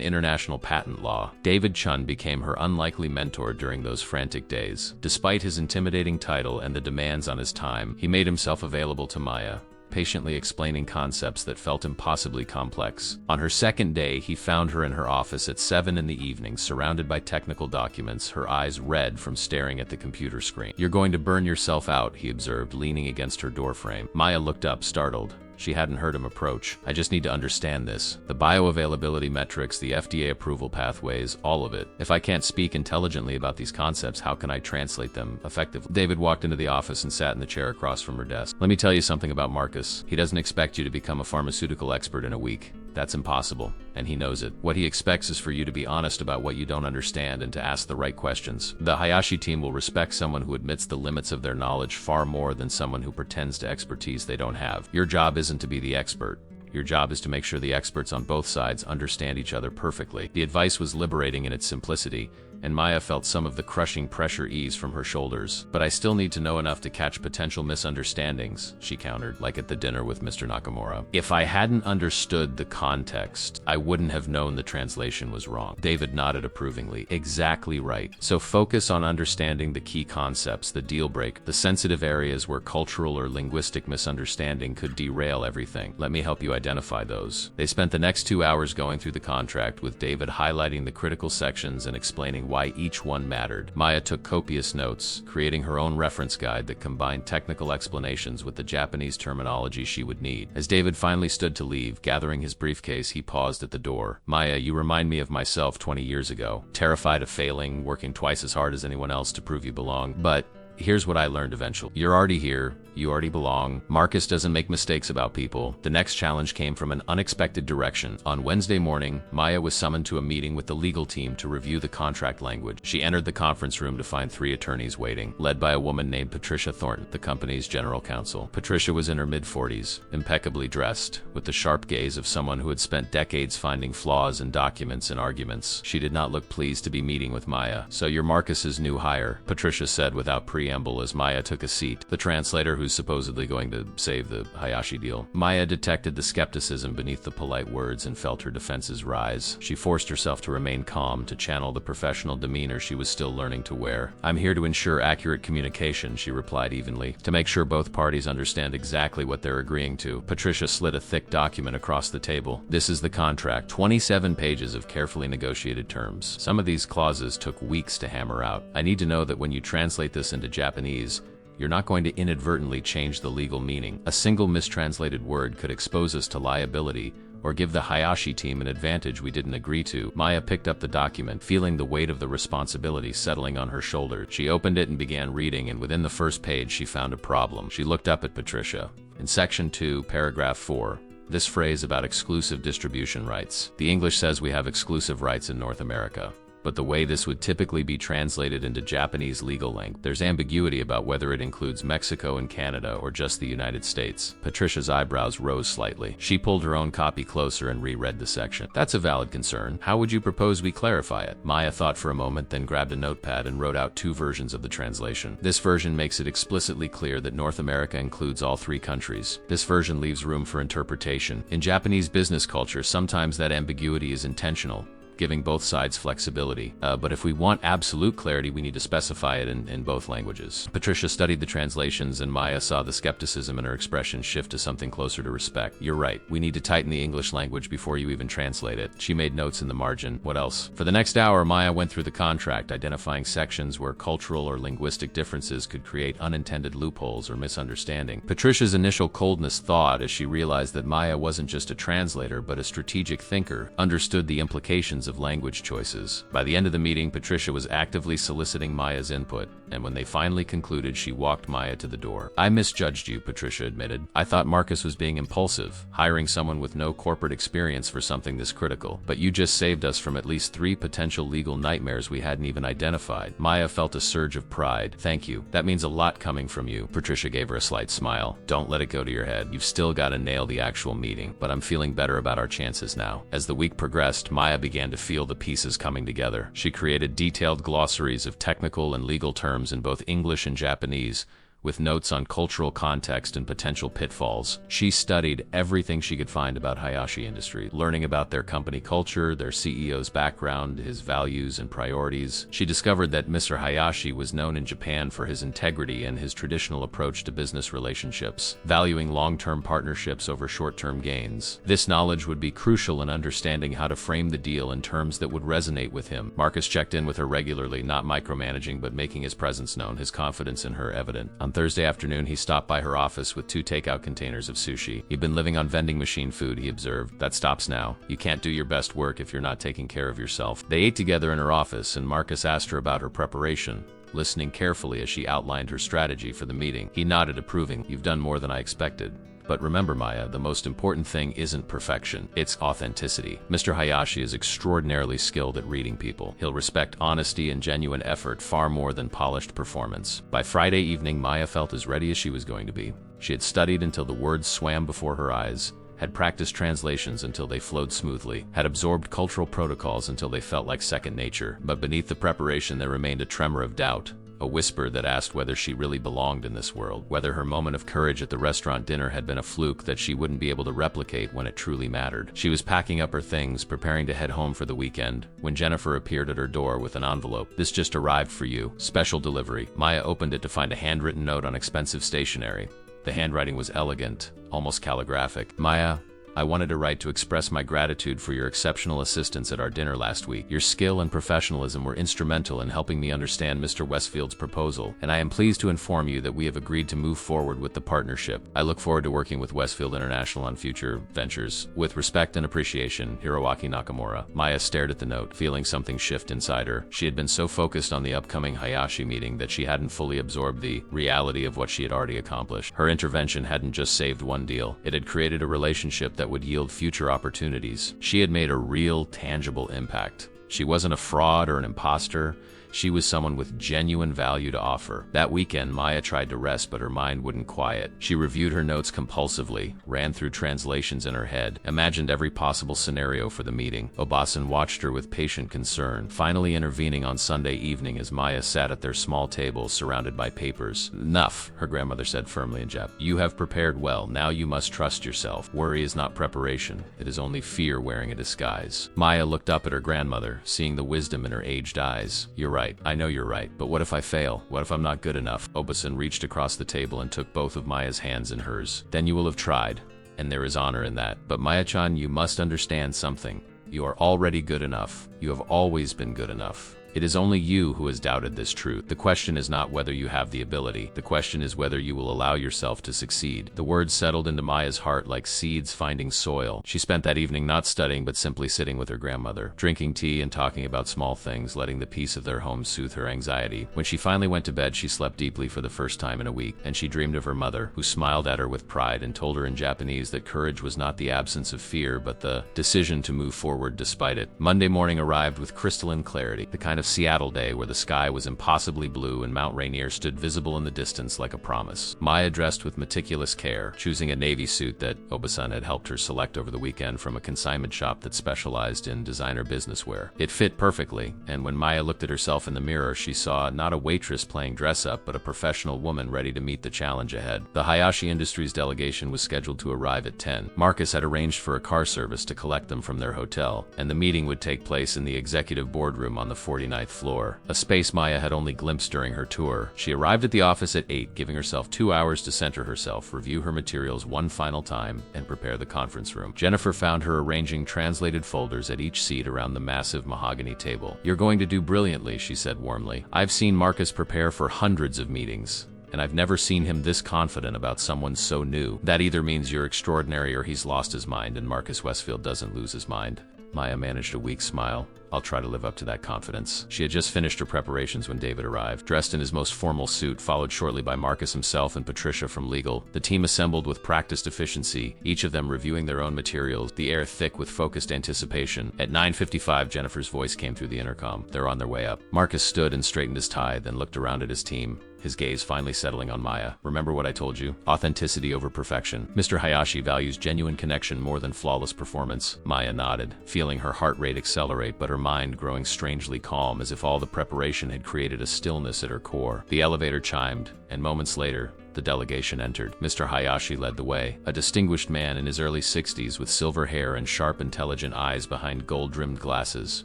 international patent law. David Chun became her unlikely mentor during those frantic days. Despite his intimidating title and the demands on his time, he made himself available to Maya, patiently explaining concepts that felt impossibly complex. On her second day, he found her in her office at 7 in the evening, surrounded by technical documents, her eyes red from staring at the computer screen. "You're going to burn yourself out," he observed, leaning against her doorframe. Maya looked up, startled. She hadn't heard him approach. "I just need to understand this. The bioavailability metrics, the FDA approval pathways, all of it. If I can't speak intelligently about these concepts, how can I translate them effectively?" David walked into the office and sat in the chair across from her desk. "Let me tell you something about Marcus. He doesn't expect you to become a pharmaceutical expert in a week. That's impossible, and he knows it. What he expects is for you to be honest about what you don't understand and to ask the right questions. The Hayashi team will respect someone who admits the limits of their knowledge far more than someone who pretends to expertise they don't have. Your job isn't to be the expert. Your job is to make sure the experts on both sides understand each other perfectly." The advice was liberating in its simplicity, and Maya felt some of the crushing pressure ease from her shoulders. "But I still need to know enough to catch potential misunderstandings," she countered, like at the dinner with Mr. Nakamura. "If I hadn't understood the context, I wouldn't have known the translation was wrong." David nodded approvingly. "Exactly right. So focus on understanding the key concepts, the deal break, the sensitive areas where cultural or linguistic misunderstanding could derail everything. Let me help you identify those." They spent the next 2 hours going through the contract, with David highlighting the critical sections and explaining why each one mattered. Maya took copious notes, creating her own reference guide that combined technical explanations with the Japanese terminology she would need. As David finally stood to leave, gathering his briefcase, he paused at the door. "Maya, you remind me of myself 20 years ago. Terrified of failing, working twice as hard as anyone else to prove you belong. But here's what I learned eventually. You're already here. You already belong. Marcus doesn't make mistakes about people." The next challenge came from an unexpected direction. On Wednesday morning, Maya was summoned to a meeting with the legal team to review the contract language. She entered the conference room to find 3 attorneys waiting, led by a woman named Patricia Thornton, the company's general counsel. Patricia was in her mid-40s, impeccably dressed, with the sharp gaze of someone who had spent decades finding flaws in documents and arguments. She did not look pleased to be meeting with Maya. "So you're Marcus's new hire," Patricia said without preamble as Maya took a seat. "The translator who's supposedly going to save the Hayashi deal." Maya detected the skepticism beneath the polite words and felt her defenses rise. She forced herself to remain calm, to channel the professional demeanor she was still learning to wear. "I'm here to ensure accurate communication," she replied evenly, "to make sure both parties understand exactly what they're agreeing to." Patricia slid a thick document across the table. "This is the contract, 27 pages of carefully negotiated terms. Some of these clauses took weeks to hammer out. I need to know that when you translate this into Japanese, you're not going to inadvertently change the legal meaning. A single mistranslated word could expose us to liability or give the Hayashi team an advantage we didn't agree to." Maya picked up the document, feeling the weight of the responsibility settling on her shoulders. She opened it and began reading, and within the first page she found a problem. She looked up at Patricia. In Section 2, Paragraph 4, this phrase about exclusive distribution rights. The English says we have exclusive rights in North America. But the way this would typically be translated into Japanese legal length, there's ambiguity about whether it includes Mexico and Canada or just the United States. Patricia's eyebrows rose slightly. She pulled her own copy closer and reread the section. "That's a valid concern. How would you propose we clarify it?" Maya thought for a moment, then grabbed a notepad and wrote out 2 versions of the translation. "This version makes it explicitly clear that North America includes all 3 countries. This version leaves room for interpretation. In Japanese business culture, sometimes that ambiguity is intentional, giving both sides flexibility. But if we want absolute clarity, we need to specify it in both languages." Patricia studied the translations, and Maya saw the skepticism in her expression shift to something closer to respect. "You're right. We need to tighten the English language before you even translate it." She made notes in the margin. "What else?" For the next hour, Maya went through the contract, identifying sections where cultural or linguistic differences could create unintended loopholes or misunderstanding. Patricia's initial coldness thawed as she realized that Maya wasn't just a translator, but a strategic thinker, understood the implications dozens of language choices. By the end of the meeting, Patricia was actively soliciting Maya's input, and when they finally concluded, she walked Maya to the door. "I misjudged you," Patricia admitted. "I thought Marcus was being impulsive, hiring someone with no corporate experience for something this critical. But you just saved us from at least 3 potential legal nightmares we hadn't even identified." Maya felt a surge of pride. "Thank you. That means a lot coming from you." Patricia gave her a slight smile. "Don't let it go to your head. You've still got to nail the actual meeting, but I'm feeling better about our chances now." As the week progressed, Maya began to feel the pieces coming together. She created detailed glossaries of technical and legal terms in both English and Japanese, with notes on cultural context and potential pitfalls. She studied everything she could find about Hayashi Industries, learning about their company culture, their CEO's background, his values and priorities. She discovered that Mr. Hayashi was known in Japan for his integrity and his traditional approach to business relationships, valuing long-term partnerships over short-term gains. This knowledge would be crucial in understanding how to frame the deal in terms that would resonate with him. Marcus checked in with her regularly, not micromanaging but making his presence known, his confidence in her evident. On Thursday afternoon, he stopped by her office with 2 takeout containers of sushi. He'd been living on vending machine food, he observed. "That stops now. You can't do your best work if you're not taking care of yourself." They ate together in her office, and Marcus asked her about her preparation, listening carefully as she outlined her strategy for the meeting. He nodded approving. "You've done more than I expected. But remember, Maya, the most important thing isn't perfection, it's authenticity. Mr. Hayashi is extraordinarily skilled at reading people. He'll respect honesty and genuine effort far more than polished performance." By Friday evening, Maya felt as ready as she was going to be. She had studied until the words swam before her eyes, had practiced translations until they flowed smoothly, had absorbed cultural protocols until they felt like second nature. But beneath the preparation there remained a tremor of doubt, a whisper that asked whether she really belonged in this world, whether her moment of courage at the restaurant dinner had been a fluke that she wouldn't be able to replicate when it truly mattered. She was packing up her things, preparing to head home for the weekend, when Jennifer appeared at her door with an envelope. "This just arrived for you. Special delivery." Maya opened it to find a handwritten note on expensive stationery. The handwriting was elegant, almost calligraphic. "Maya, I wanted to write to express my gratitude for your exceptional assistance at our dinner last week. Your skill and professionalism were instrumental in helping me understand Mr. Westfield's proposal, and I am pleased to inform you that we have agreed to move forward with the partnership. I look forward to working with Westfield International on future ventures. With respect and appreciation, Hiroaki Nakamura." Maya stared at the note, feeling something shift inside her. She had been so focused on the upcoming Hayashi meeting that she hadn't fully absorbed the reality of what she had already accomplished. Her intervention hadn't just saved one deal, it had created a relationship that would yield future opportunities. She had made a real, tangible impact. She wasn't a fraud or an imposter. She was someone with genuine value to offer. That weekend, Maya tried to rest, but her mind wouldn't quiet. She reviewed her notes compulsively, ran through translations in her head, imagined every possible scenario for the meeting. Obasan watched her with patient concern, finally intervening on Sunday evening as Maya sat at their small table surrounded by papers. "Enough," her grandmother said firmly in Jap. "You have prepared well. Now you must trust yourself. Worry is not preparation. It is only fear wearing a disguise." Maya looked up at her grandmother, seeing the wisdom in her aged eyes. "You're right. I know you're right, but what if I fail? What if I'm not good enough?" Obasan reached across the table and took both of Maya's hands in hers. "Then you will have tried, and there is honor in that. But Maya-chan, you must understand something. You are already good enough. You have always been good enough. It is only you who has doubted this truth. The question is not whether you have the ability. The question is whether you will allow yourself to succeed." The words settled into Maya's heart like seeds finding soil. She spent that evening not studying but simply sitting with her grandmother, drinking tea and talking about small things, letting the peace of their home soothe her anxiety. When she finally went to bed, she slept deeply for the first time in a week, and she dreamed of her mother, who smiled at her with pride and told her in Japanese that courage was not the absence of fear but the decision to move forward despite it. Monday morning arrived with crystalline clarity, the kind of Seattle day where the sky was impossibly blue and Mount Rainier stood visible in the distance like a promise. Maya dressed with meticulous care, choosing a navy suit that Obasan had helped her select over the weekend from a consignment shop that specialized in designer business wear. It fit perfectly, and when Maya looked at herself in the mirror, she saw not a waitress playing dress-up, but a professional woman ready to meet the challenge ahead. The Hayashi Industries delegation was scheduled to arrive at 10. Marcus had arranged for a car service to collect them from their hotel, and the meeting would take place in the executive boardroom on the 49th floor, a space Maya had only glimpsed during her tour. She arrived at the office at 8, giving herself 2 hours to center herself, review her materials one final time, and prepare the conference room. Jennifer found her arranging translated folders at each seat around the massive mahogany table. "You're going to do brilliantly," she said warmly. "I've seen Marcus prepare for hundreds of meetings, and I've never seen him this confident about someone so new. That either means you're extraordinary or he's lost his mind, and Marcus Westfield doesn't lose his mind." Maya managed a weak smile. I'll try to live up to that confidence. She had just finished her preparations when David arrived. Dressed in his most formal suit, followed shortly by Marcus himself and Patricia from legal, the team assembled with practiced efficiency, each of them reviewing their own materials, the air thick with focused anticipation. At 9:55, Jennifer's voice came through the intercom. They're on their way up. Marcus stood and straightened his tie, then looked around at his team, his gaze finally settling on Maya. Remember what I told you? Authenticity over perfection. Mr. Hayashi values genuine connection more than flawless performance. Maya nodded, feeling her heart rate accelerate, but her mind growing strangely calm, as if all the preparation had created a stillness at her core. The elevator chimed, and moments later, the delegation entered. Mr. Hayashi led the way, a distinguished man in his early 60s with silver hair and sharp, intelligent eyes behind gold-rimmed glasses.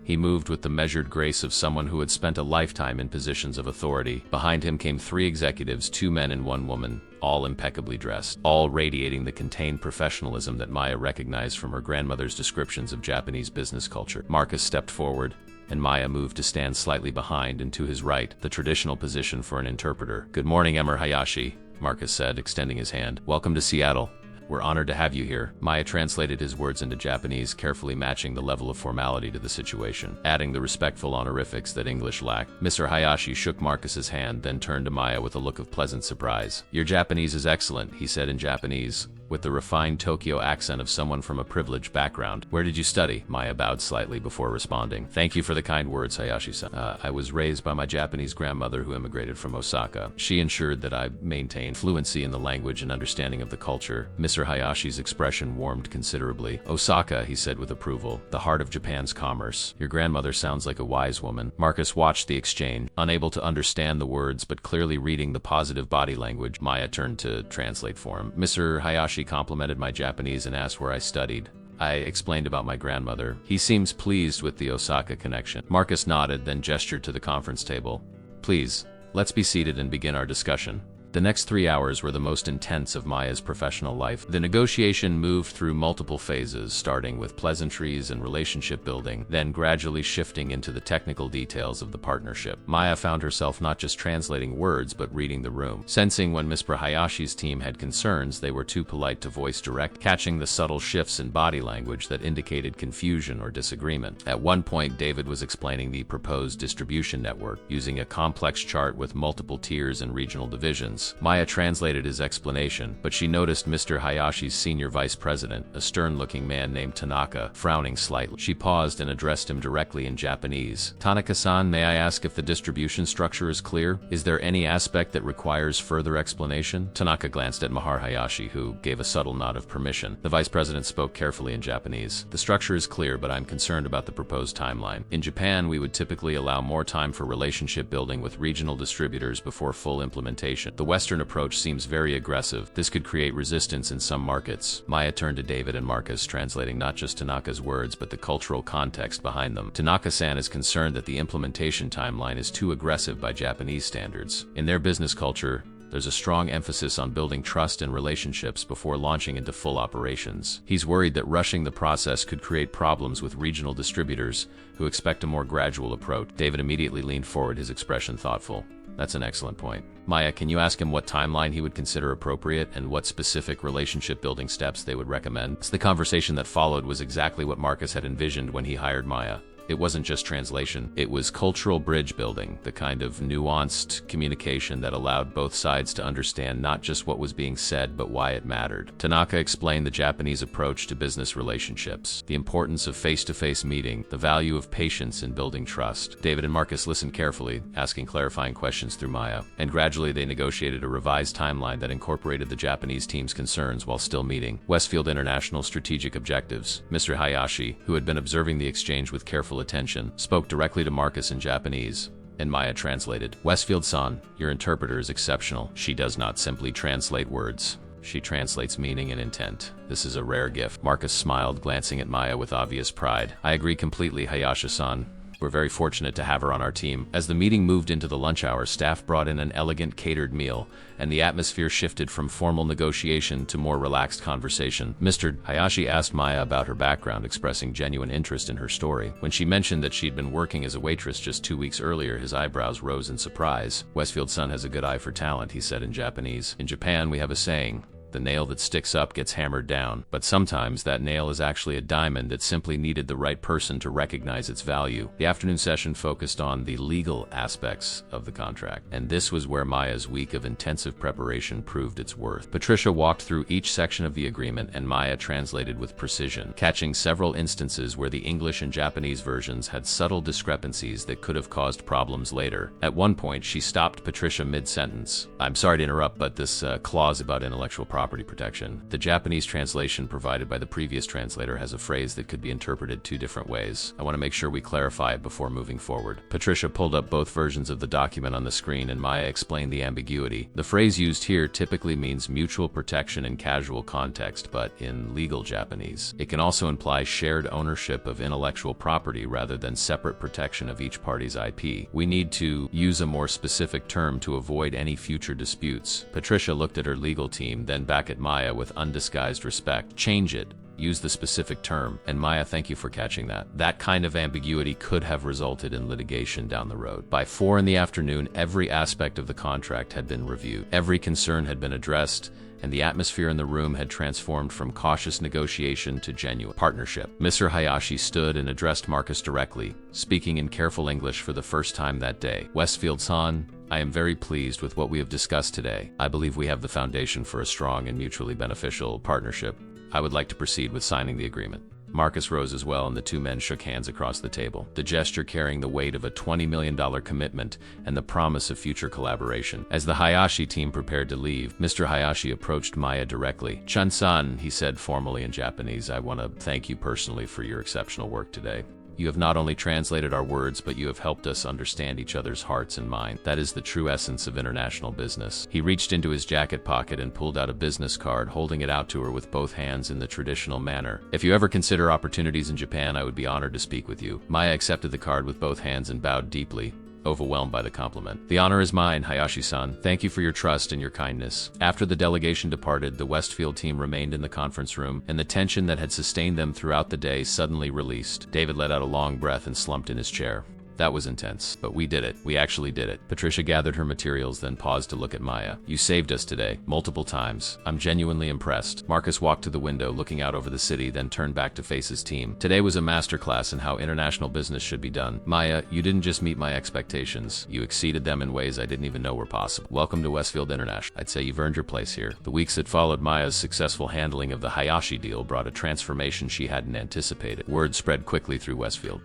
He moved with the measured grace of someone who had spent a lifetime in positions of authority. Behind him came 3 executives, 2 men and 1 woman, all impeccably dressed, all radiating the contained professionalism that Maya recognized from her grandmother's descriptions of Japanese business culture. Marcus stepped forward, and Maya moved to stand slightly behind and to his right, the traditional position for an interpreter. "Good morning, Emir Hayashi," Marcus said, extending his hand. "Welcome to Seattle. We're honored to have you here." Maya translated his words into Japanese, carefully matching the level of formality to the situation, adding the respectful honorifics that English lacked. Mr. Hayashi shook Marcus's hand, then turned to Maya with a look of pleasant surprise. "Your Japanese is excellent," he said in Japanese, with the refined Tokyo accent of someone from a privileged background. "Where did you study?" Maya bowed slightly before responding. "Thank you for the kind words, Hayashi-san. I was raised by my Japanese grandmother who immigrated from Osaka. She ensured that I maintained fluency in the language and understanding of the culture." Mr. Hayashi's expression warmed considerably. "Osaka," he said with approval, "the heart of Japan's commerce. Your grandmother sounds like a wise woman." Marcus watched the exchange, unable to understand the words but clearly reading the positive body language. Maya turned to translate for him. Mr. Hayashi complimented my Japanese and asked where I studied. I explained about my grandmother. He seems pleased with the Osaka connection. Marcus nodded, then gestured to the conference table. "Please, let's be seated and begin our discussion." The next 3 hours were the most intense of Maya's professional life. The negotiation moved through multiple phases, starting with pleasantries and relationship building, then gradually shifting into the technical details of the partnership. Maya found herself not just translating words, but reading the room. Sensing when Mr. Hayashi's team had concerns they were too polite to voice direct, catching the subtle shifts in body language that indicated confusion or disagreement. At one point, David was explaining the proposed distribution network, using a complex chart with multiple tiers and regional divisions. Maya translated his explanation, but she noticed Mr. Hayashi's senior vice president, a stern-looking man named Tanaka, frowning slightly. She paused and addressed him directly in Japanese. "Tanaka-san, may I ask if the distribution structure is clear? Is there any aspect that requires further explanation?" Tanaka glanced at Mahar Hayashi, who gave a subtle nod of permission. The vice president spoke carefully in Japanese. "The structure is clear, but I'm concerned about the proposed timeline. In Japan, we would typically allow more time for relationship building with regional distributors before full implementation. The Western approach seems very aggressive. This could create resistance in some markets." Maya turned to David and Marcus, translating not just Tanaka's words, but the cultural context behind them. "Tanaka-san is concerned that the implementation timeline is too aggressive by Japanese standards. In their business culture, there's a strong emphasis on building trust and relationships before launching into full operations. He's worried that rushing the process could create problems with regional distributors who expect a more gradual approach." David immediately leaned forward, his expression thoughtful. "That's an excellent point. Maya, can you ask him what timeline he would consider appropriate and what specific relationship building steps they would recommend?" The conversation that followed was exactly what Marcus had envisioned when he hired Maya. It wasn't just translation, it was cultural bridge building, the kind of nuanced communication that allowed both sides to understand not just what was being said, but why it mattered. Tanaka explained the Japanese approach to business relationships, the importance of face-to-face meeting, the value of patience in building trust. David and Marcus listened carefully, asking clarifying questions through Maya, and gradually they negotiated a revised timeline that incorporated the Japanese team's concerns while still meeting Westfield International strategic objectives. Mr. Hayashi, who had been observing the exchange with careful attention, spoke directly to Marcus in Japanese, and Maya translated. "Westfield-san, your interpreter is exceptional. She does not simply translate words. She translates meaning and intent. This is a rare gift." Marcus smiled, glancing at Maya with obvious pride. "I agree completely, Hayashi-san. We're very fortunate to have her on our team." As the meeting moved into the lunch hour, staff brought in an elegant catered meal, and the atmosphere shifted from formal negotiation to more relaxed conversation. Mr. Hayashi asked Maya about her background, expressing genuine interest in her story. When she mentioned that she'd been working as a waitress just 2 weeks earlier, his eyebrows rose in surprise. "Westfield's son has a good eye for talent," he said in Japanese. "In Japan, we have a saying, The nail that sticks up gets hammered down, but sometimes that nail is actually a diamond that simply needed the right person to recognize its value. The afternoon session focused on the legal aspects of the contract, and this was where Maya's week of intensive preparation proved its worth. Patricia walked through each section of the agreement, and Maya translated with precision, catching several instances where the English and Japanese versions had subtle discrepancies that could have caused problems later. At one point, she stopped Patricia mid-sentence. "I'm sorry to interrupt, but this clause about intellectual property protection. The Japanese translation provided by the previous translator has a phrase that could be interpreted two different ways. I want to make sure we clarify it before moving forward." Patricia pulled up both versions of the document on the screen, and Maya explained the ambiguity. The phrase used here typically means mutual protection in casual context, but in legal Japanese, it can also imply shared ownership of intellectual property rather than separate protection of each party's IP. "We need to use a more specific term to avoid any future disputes." Patricia looked at her legal team, then back at Maya with undisguised respect. "Change it. Use the specific term." And Maya, thank you for catching that. That kind of ambiguity could have resulted in litigation down the road. By 4 in the afternoon, every aspect of the contract had been reviewed. Every concern had been addressed, and the atmosphere in the room had transformed from cautious negotiation to genuine partnership. Mr. Hayashi stood and addressed Marcus directly, speaking in careful English for the first time that day. "Westfield-san, I am very pleased with what we have discussed today. I believe we have the foundation for a strong and mutually beneficial partnership. I would like to proceed with signing the agreement." Marcus rose as well, and the two men shook hands across the table, the gesture carrying the weight of a $20 million commitment and the promise of future collaboration. As the Hayashi team prepared to leave, Mr. Hayashi approached Maya directly. "Chun-san," he said formally in Japanese, "I want to thank you personally for your exceptional work today. You have not only translated our words, but you have helped us understand each other's hearts and minds. That is the true essence of international business." He reached into his jacket pocket and pulled out a business card, holding it out to her with both hands in the traditional manner. "If you ever consider opportunities in Japan, I would be honored to speak with you." Maya accepted the card with both hands and bowed deeply, overwhelmed by the compliment. "The honor is mine, Hayashi-san. Thank you for your trust and your kindness." After the delegation departed, the Westfield team remained in the conference room, and the tension that had sustained them throughout the day suddenly released. David let out a long breath and slumped in his chair. "That was intense, but we did it. We actually did it." Patricia gathered her materials, then paused to look at Maya. "You saved us today, multiple times. I'm genuinely impressed." Marcus walked to the window, looking out over the city, then turned back to face his team. "Today was a masterclass in how international business should be done. Maya, you didn't just meet my expectations. You exceeded them in ways I didn't even know were possible. Welcome to Westfield International. I'd say you've earned your place here." The weeks that followed Maya's successful handling of the Hayashi deal brought a transformation she hadn't anticipated. Word spread quickly through Westfield.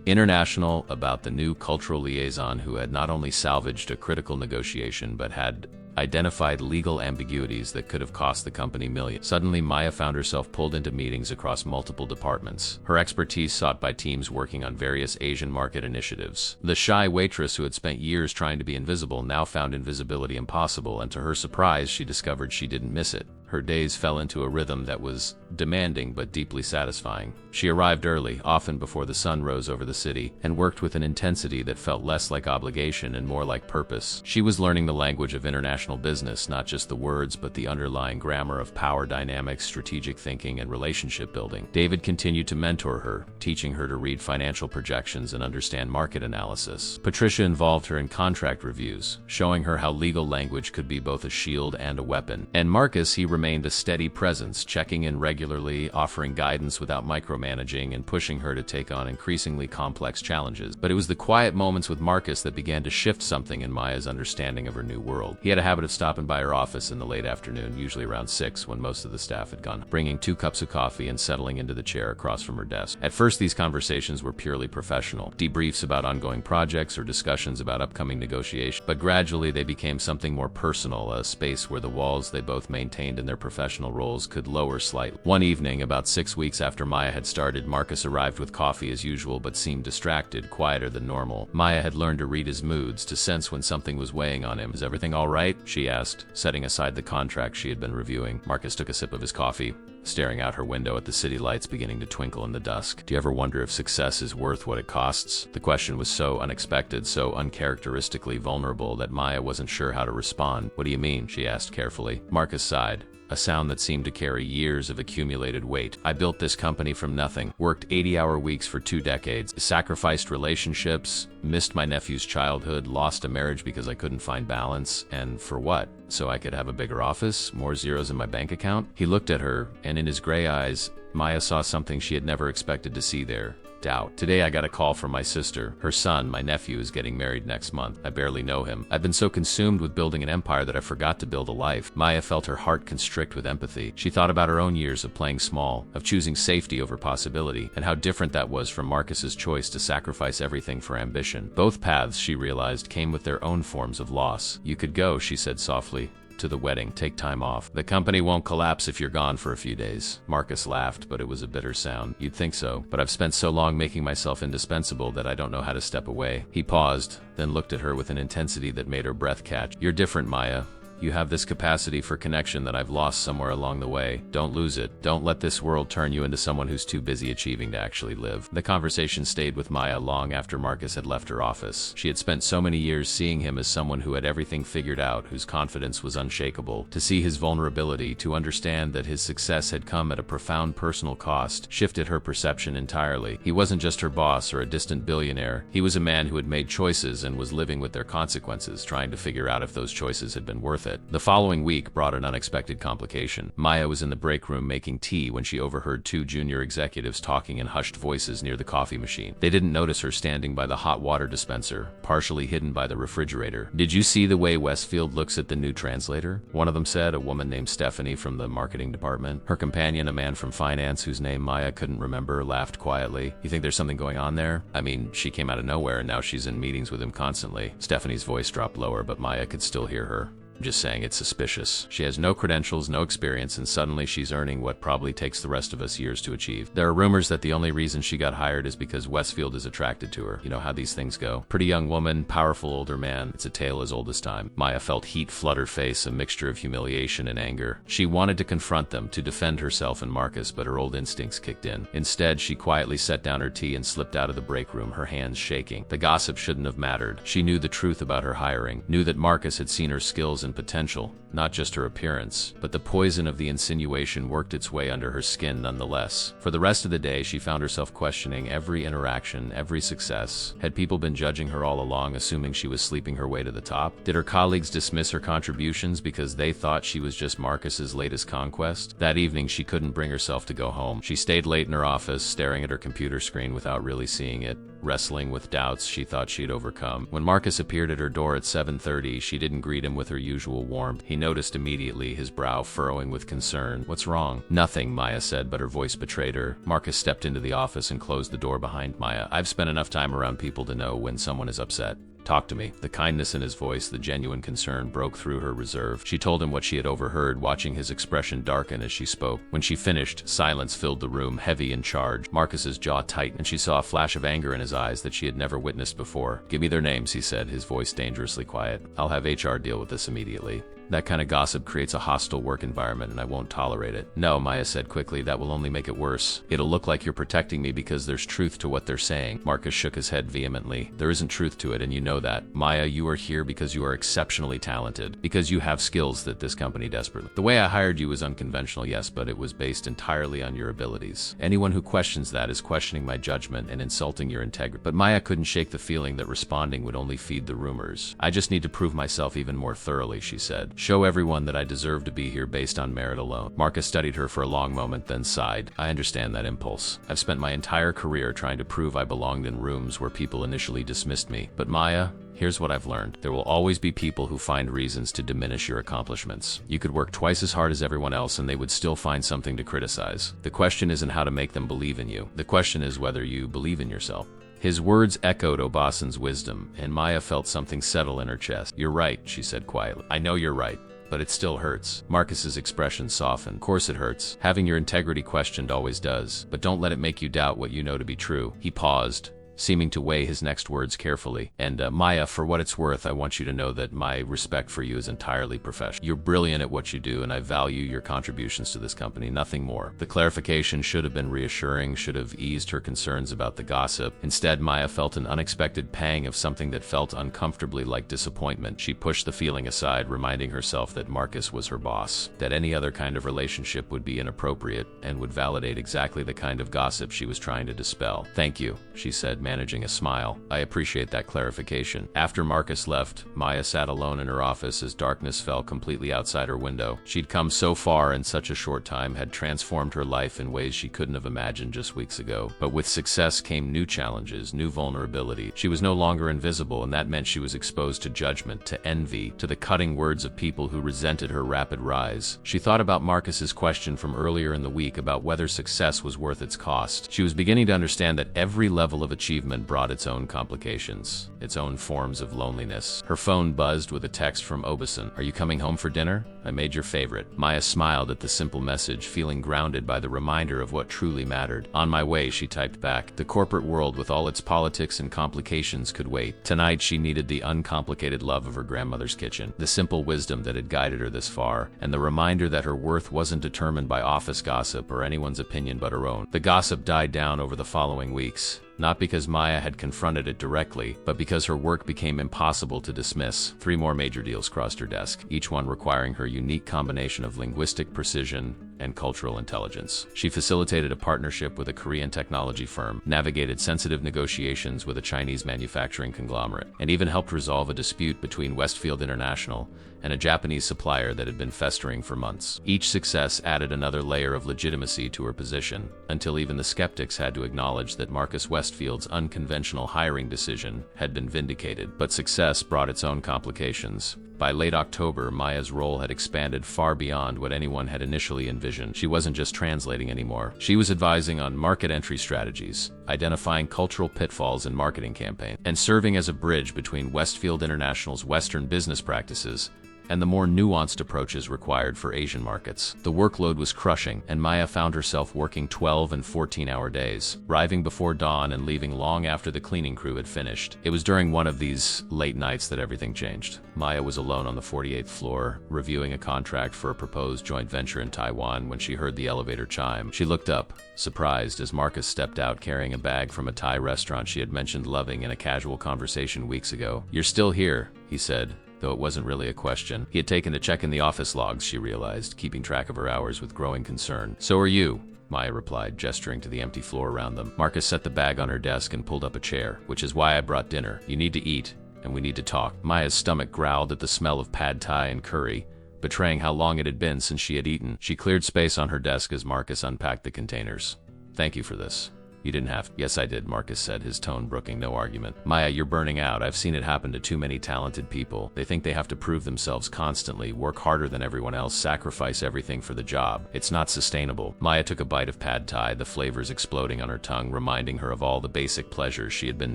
International about the new cultural liaison who had not only salvaged a critical negotiation but had identified legal ambiguities that could have cost the company millions. Suddenly, Maya found herself pulled into meetings across multiple departments, her expertise sought by teams working on various Asian market initiatives. The shy waitress who had spent years trying to be invisible now found invisibility impossible, and to her surprise, she discovered she didn't miss it. Her days fell into a rhythm that was demanding but deeply satisfying. She arrived early, often before the sun rose over the city, and worked with an intensity that felt less like obligation and more like purpose. She was learning the language of international business, not just the words, but the underlying grammar of power dynamics, strategic thinking, and relationship building. David continued to mentor her, teaching her to read financial projections and understand market analysis. Patricia involved her in contract reviews, showing her how legal language could be both a shield and a weapon. And Marcus, he remained a steady presence, checking in regularly, offering guidance without micromanaging, and pushing her to take on increasingly complex challenges. But it was the quiet moments with Marcus that began to shift something in Maya's understanding of her new world. He had a habit of stopping by her office in the late afternoon, usually around 6 when most of the staff had gone, bringing 2 cups of coffee and settling into the chair across from her desk. At first, these conversations were purely professional, debriefs about ongoing projects or discussions about upcoming negotiations, but gradually they became something more personal, a space where the walls they both maintained in their professional roles could lower slightly. One evening, about 6 weeks after Maya had started, Marcus arrived with coffee as usual but seemed distracted, quieter than normal. Maya had learned to read his moods, to sense when something was weighing on him. "Is everything all right?" she asked, setting aside the contract she had been reviewing. Marcus took a sip of his coffee, staring out her window at the city lights beginning to twinkle in the dusk. "Do you ever wonder if success is worth what it costs?" The question was so unexpected, so uncharacteristically vulnerable that Maya wasn't sure how to respond. "What do you mean?" she asked carefully. Marcus sighed. a sound that seemed to carry years of accumulated weight. I built this company from nothing, worked 80-hour weeks for 2 decades, sacrificed relationships, missed my nephew's childhood, lost a marriage because I couldn't find balance, and for what? So I could have a bigger office, more zeros in my bank account? He looked at her, and in his gray eyes, Maya saw something she had never expected to see there. Doubt. Today I got a call from my sister. Her son, my nephew, is getting married next month. I barely know him. I've been so consumed with building an empire that I forgot to build a life. Maya felt her heart constrict with empathy. She thought about her own years of playing small, of choosing safety over possibility, and how different that was from Marcus's choice to sacrifice everything for ambition. Both paths, she realized, came with their own forms of loss. You could go, she said softly, to the wedding. Take time off. The company won't collapse if you're gone for a few days. Marcus laughed, but it was a bitter sound. You'd think so, but I've spent so long making myself indispensable that I don't know how to step away. He paused, then looked at her with an intensity that made her breath catch. You're different, Maya. You have this capacity for connection that I've lost somewhere along the way. Don't lose it. Don't let this world turn you into someone who's too busy achieving to actually live. The conversation stayed with Maya long after Marcus had left her office. She had spent so many years seeing him as someone who had everything figured out, whose confidence was unshakable. To see his vulnerability, to understand that his success had come at a profound personal cost, shifted her perception entirely. He wasn't just her boss or a distant billionaire. He was a man who had made choices and was living with their consequences, trying to figure out if those choices had been worth it. The following week brought an unexpected complication. Maya was in the break room making tea when she overheard 2 junior executives talking in hushed voices near the coffee machine. They didn't notice her standing by the hot water dispenser, partially hidden by the refrigerator. Did you see the way Westfield looks at the new translator? One of them said, a woman named Stephanie from the marketing department. Her companion, a man from finance whose name Maya couldn't remember, laughed quietly. You think there's something going on there? I mean, she came out of nowhere and now she's in meetings with him constantly. Stephanie's voice dropped lower, but Maya could still hear her. Just saying, it's suspicious. She has no credentials, no experience, and suddenly she's earning what probably takes the rest of us years to achieve. There are rumors that the only reason she got hired is because Westfield is attracted to her. You know how these things go. Pretty young woman, powerful older man. It's a tale as old as time. Maya felt heat flood her face, a mixture of humiliation and anger. She wanted to confront them, to defend herself and Marcus, but her old instincts kicked in. Instead, she quietly set down her tea and slipped out of the break room, her hands shaking. The gossip shouldn't have mattered. She knew the truth about her hiring, knew that Marcus had seen her skills and potential, not just her appearance, but the poison of the insinuation worked its way under her skin nonetheless. For the rest of the day, she found herself questioning every interaction, every success. Had people been judging her all along, assuming she was sleeping her way to the top? Did her colleagues dismiss her contributions because they thought she was just Marcus's latest conquest? That evening, she couldn't bring herself to go home. She stayed late in her office, staring at her computer screen without really seeing it, wrestling with doubts she thought she'd overcome. When Marcus appeared at her door at 7:30, she didn't greet him with her usual warmth. He noticed immediately, his brow furrowing with concern. What's wrong? Nothing, Maya said, but her voice betrayed her. Marcus stepped into the office and closed the door behind Maya. I've spent enough time around people to know when someone is upset. Talk to me. The kindness in his voice, the genuine concern, broke through her reserve. She told him what she had overheard, watching his expression darken as she spoke. When she finished, silence filled the room, heavy and charged. Marcus's jaw tightened, and she saw a flash of anger in his eyes that she had never witnessed before. Give me their names, he said, his voice dangerously quiet. I'll have HR deal with this immediately. That kind of gossip creates a hostile work environment, and I won't tolerate it. No, Maya said quickly, that will only make it worse. It'll look like you're protecting me because there's truth to what they're saying. Marcus shook his head vehemently. There isn't truth to it, and you know that. Maya, you are here because you are exceptionally talented, because you have skills that this company desperately. The way I hired you was unconventional, yes, but it was based entirely on your abilities. Anyone who questions that is questioning my judgment and insulting your integrity. But Maya couldn't shake the feeling that responding would only feed the rumors. I just need to prove myself even more thoroughly, she said. Show everyone that I deserve to be here based on merit alone. Marcus studied her for a long moment, then sighed. I understand that impulse. I've spent my entire career trying to prove I belonged in rooms where people initially dismissed me. But Maya, here's what I've learned. There will always be people who find reasons to diminish your accomplishments. You could work twice as hard as everyone else and they would still find something to criticize. The question isn't how to make them believe in you. The question is whether you believe in yourself. His words echoed Obasan's wisdom, and Maya felt something settle in her chest. You're right, she said quietly. I know you're right, but it still hurts. Marcus's expression softened. Of course it hurts. Having your integrity questioned always does, but don't let it make you doubt what you know to be true. He paused, seeming to weigh his next words carefully. And Maya, for what it's worth, I want you to know that my respect for you is entirely professional. You're brilliant at what you do, and I value your contributions to this company, nothing more. The clarification should have been reassuring, should have eased her concerns about the gossip. Instead, Maya felt an unexpected pang of something that felt uncomfortably like disappointment. She pushed the feeling aside, reminding herself that Marcus was her boss, that any other kind of relationship would be inappropriate and would validate exactly the kind of gossip she was trying to dispel. "Thank you," she said, managing a smile. "I appreciate that clarification." After Marcus left, Maya sat alone in her office as darkness fell completely outside her window. She'd come so far in such a short time, had transformed her life in ways she couldn't have imagined just weeks ago. But with success came new challenges, new vulnerability. She was no longer invisible, and that meant she was exposed to judgment, to envy, to the cutting words of people who resented her rapid rise. She thought about Marcus's question from earlier in the week about whether success was worth its cost. She was beginning to understand that every level of achievement brought its own complications, its own forms of loneliness. Her phone buzzed with a text from Obasan. "Are you coming home for dinner? I made your favorite." Maya smiled at the simple message, feeling grounded by the reminder of what truly mattered. "On my way," she typed back. The corporate world with all its politics and complications could wait. Tonight she needed the uncomplicated love of her grandmother's kitchen, the simple wisdom that had guided her this far, and the reminder that her worth wasn't determined by office gossip or anyone's opinion but her own. The gossip died down over the following weeks. Not because Maya had confronted it directly, but because her work became impossible to dismiss. 3 more major deals crossed her desk, each one requiring her unique combination of linguistic precision and cultural intelligence. She facilitated a partnership with a Korean technology firm, navigated sensitive negotiations with a Chinese manufacturing conglomerate, and even helped resolve a dispute between Westfield International and a Japanese supplier that had been festering for months. Each success added another layer of legitimacy to her position, until even the skeptics had to acknowledge that Marcus Westfield's unconventional hiring decision had been vindicated. But success brought its own complications. By late October, Maya's role had expanded far beyond what anyone had initially envisioned. She wasn't just translating anymore. She was advising on market entry strategies, identifying cultural pitfalls in marketing campaigns, and serving as a bridge between Westfield International's Western business practices and the more nuanced approaches required for Asian markets. The workload was crushing, and Maya found herself working 12 and 14-hour days, arriving before dawn and leaving long after the cleaning crew had finished. It was during one of these late nights that everything changed. Maya was alone on the 48th floor, reviewing a contract for a proposed joint venture in Taiwan when she heard the elevator chime. She looked up, surprised, as Marcus stepped out carrying a bag from a Thai restaurant she had mentioned loving in a casual conversation weeks ago. "You're still here," he said, though it wasn't really a question. He had taken to check in the office logs, she realized, keeping track of her hours with growing concern. "So are you," Maya replied, gesturing to the empty floor around them. Marcus set the bag on her desk and pulled up a chair. "Which is why I brought dinner. You need to eat, and we need to talk." Maya's stomach growled at the smell of pad thai and curry, betraying how long it had been since she had eaten. She cleared space on her desk as Marcus unpacked the containers. "Thank you for this. You didn't have to." "Yes, I did," Marcus said, his tone brooking no argument. "Maya, you're burning out. I've seen it happen to too many talented people. They think they have to prove themselves constantly, work harder than everyone else, sacrifice everything for the job. It's not sustainable." Maya took a bite of pad thai, the flavors exploding on her tongue, reminding her of all the basic pleasures she had been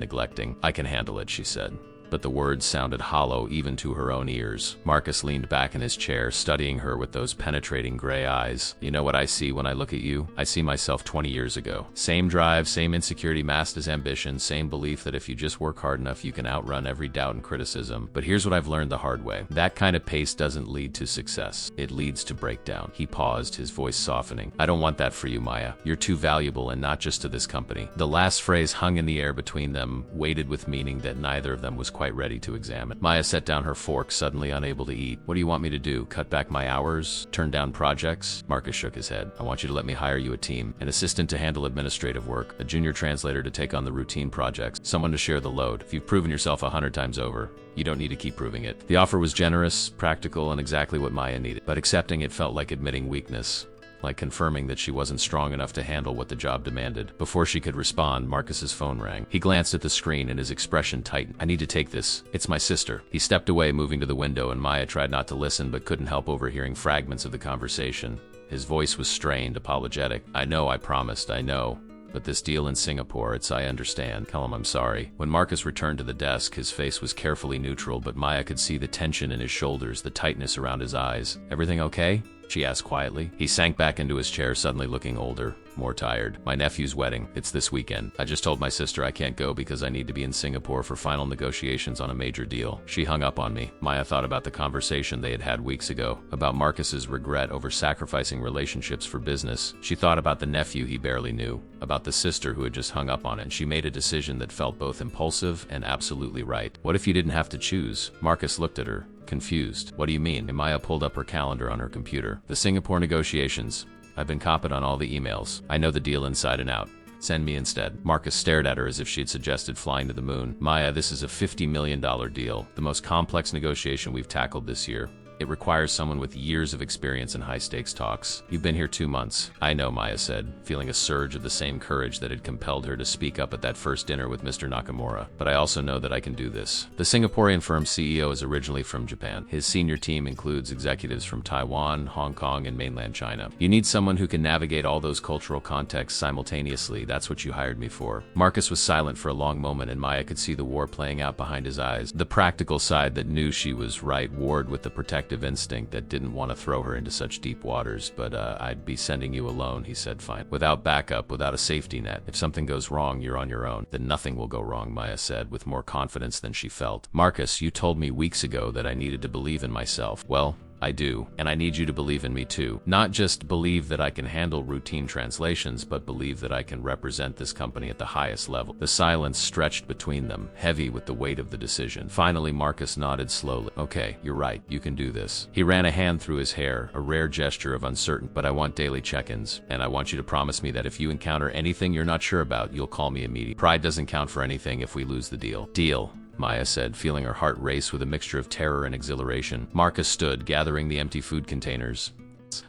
neglecting. "I can handle it," she said. But the words sounded hollow even to her own ears. Marcus leaned back in his chair, studying her with those penetrating gray eyes. "You know what I see when I look at you? I see myself 20 years ago. Same drive, same insecurity masked as ambition, same belief that if you just work hard enough you can outrun every doubt and criticism. But here's what I've learned the hard way. That kind of pace doesn't lead to success. It leads to breakdown." He paused, his voice softening. "I don't want that for you, Maya. You're too valuable, and not just to this company." The last phrase hung in the air between them, weighted with meaning that neither of them was quite ready to examine. Maya set down her fork, suddenly unable to eat. "What do you want me to do? Cut back my hours? Turn down projects?" Marcus shook his head. "I want you to let me hire you a team. An assistant to handle administrative work, a junior translator to take on the routine projects, someone to share the load. If you've proven yourself 100 times over, you don't need to keep proving it." The offer was generous, practical, and exactly what Maya needed. But accepting it felt like admitting weakness, like confirming that she wasn't strong enough to handle what the job demanded. Before she could respond, Marcus's phone rang. He glanced at the screen and his expression tightened. "I need to take this. It's my sister." He stepped away, moving to the window, and Maya tried not to listen but couldn't help overhearing fragments of the conversation. His voice was strained, apologetic. "I know, I promised, I know. But this deal in Singapore, I understand. Tell him I'm sorry." When Marcus returned to the desk, his face was carefully neutral, but Maya could see the tension in his shoulders, the tightness around his eyes. "Everything okay?" she asked quietly. He sank back into his chair, suddenly looking older, more tired. My nephew's wedding. It's this weekend. I just told my sister I can't go because I need to be in Singapore for final negotiations on a major deal. She hung up on me. Maya thought about the conversation they had had weeks ago, about Marcus's regret over sacrificing relationships for business. She thought about the nephew he barely knew, about the sister who had just hung up on it, and she made a decision that felt both impulsive and absolutely right. What if you didn't have to choose? Marcus looked at her, confused. What do you mean? And Maya pulled up her calendar on her computer. The Singapore negotiations. I've been copied on all the emails. I know the deal inside and out. Send me instead. Marcus stared at her as if she had suggested flying to the moon. Maya, this is a $50 million deal, the most complex negotiation we've tackled this year. It requires someone with years of experience in high-stakes talks. You've been here 2 months. I know, Maya said, feeling a surge of the same courage that had compelled her to speak up at that first dinner with Mr. Nakamura. But I also know that I can do this. The Singaporean firm's CEO is originally from Japan. His senior team includes executives from Taiwan, Hong Kong, and mainland China. You need someone who can navigate all those cultural contexts simultaneously. That's what you hired me for. Marcus was silent for a long moment, and Maya could see the war playing out behind his eyes. The practical side that knew she was right warred with the protective instinct that didn't want to throw her into such deep waters. But I'd be sending you alone, he said, fine. Without backup, without a safety net. If something goes wrong, you're on your own. Then nothing will go wrong, Maya said, with more confidence than she felt. Marcus, you told me weeks ago that I needed to believe in myself. Well, I do, and I need you to believe in me too. Not just believe that I can handle routine translations, but believe that I can represent this company at the highest level. The silence stretched between them, heavy with the weight of the decision. Finally, Marcus nodded slowly. Okay, you're right, you can do this. He ran a hand through his hair, a rare gesture of uncertainty. But I want daily check-ins, and I want you to promise me that if you encounter anything you're not sure about, you'll call me immediately. Pride doesn't count for anything if we lose the deal. Deal, Maya said, feeling her heart race with a mixture of terror and exhilaration. Marcus stood, gathering the empty food containers.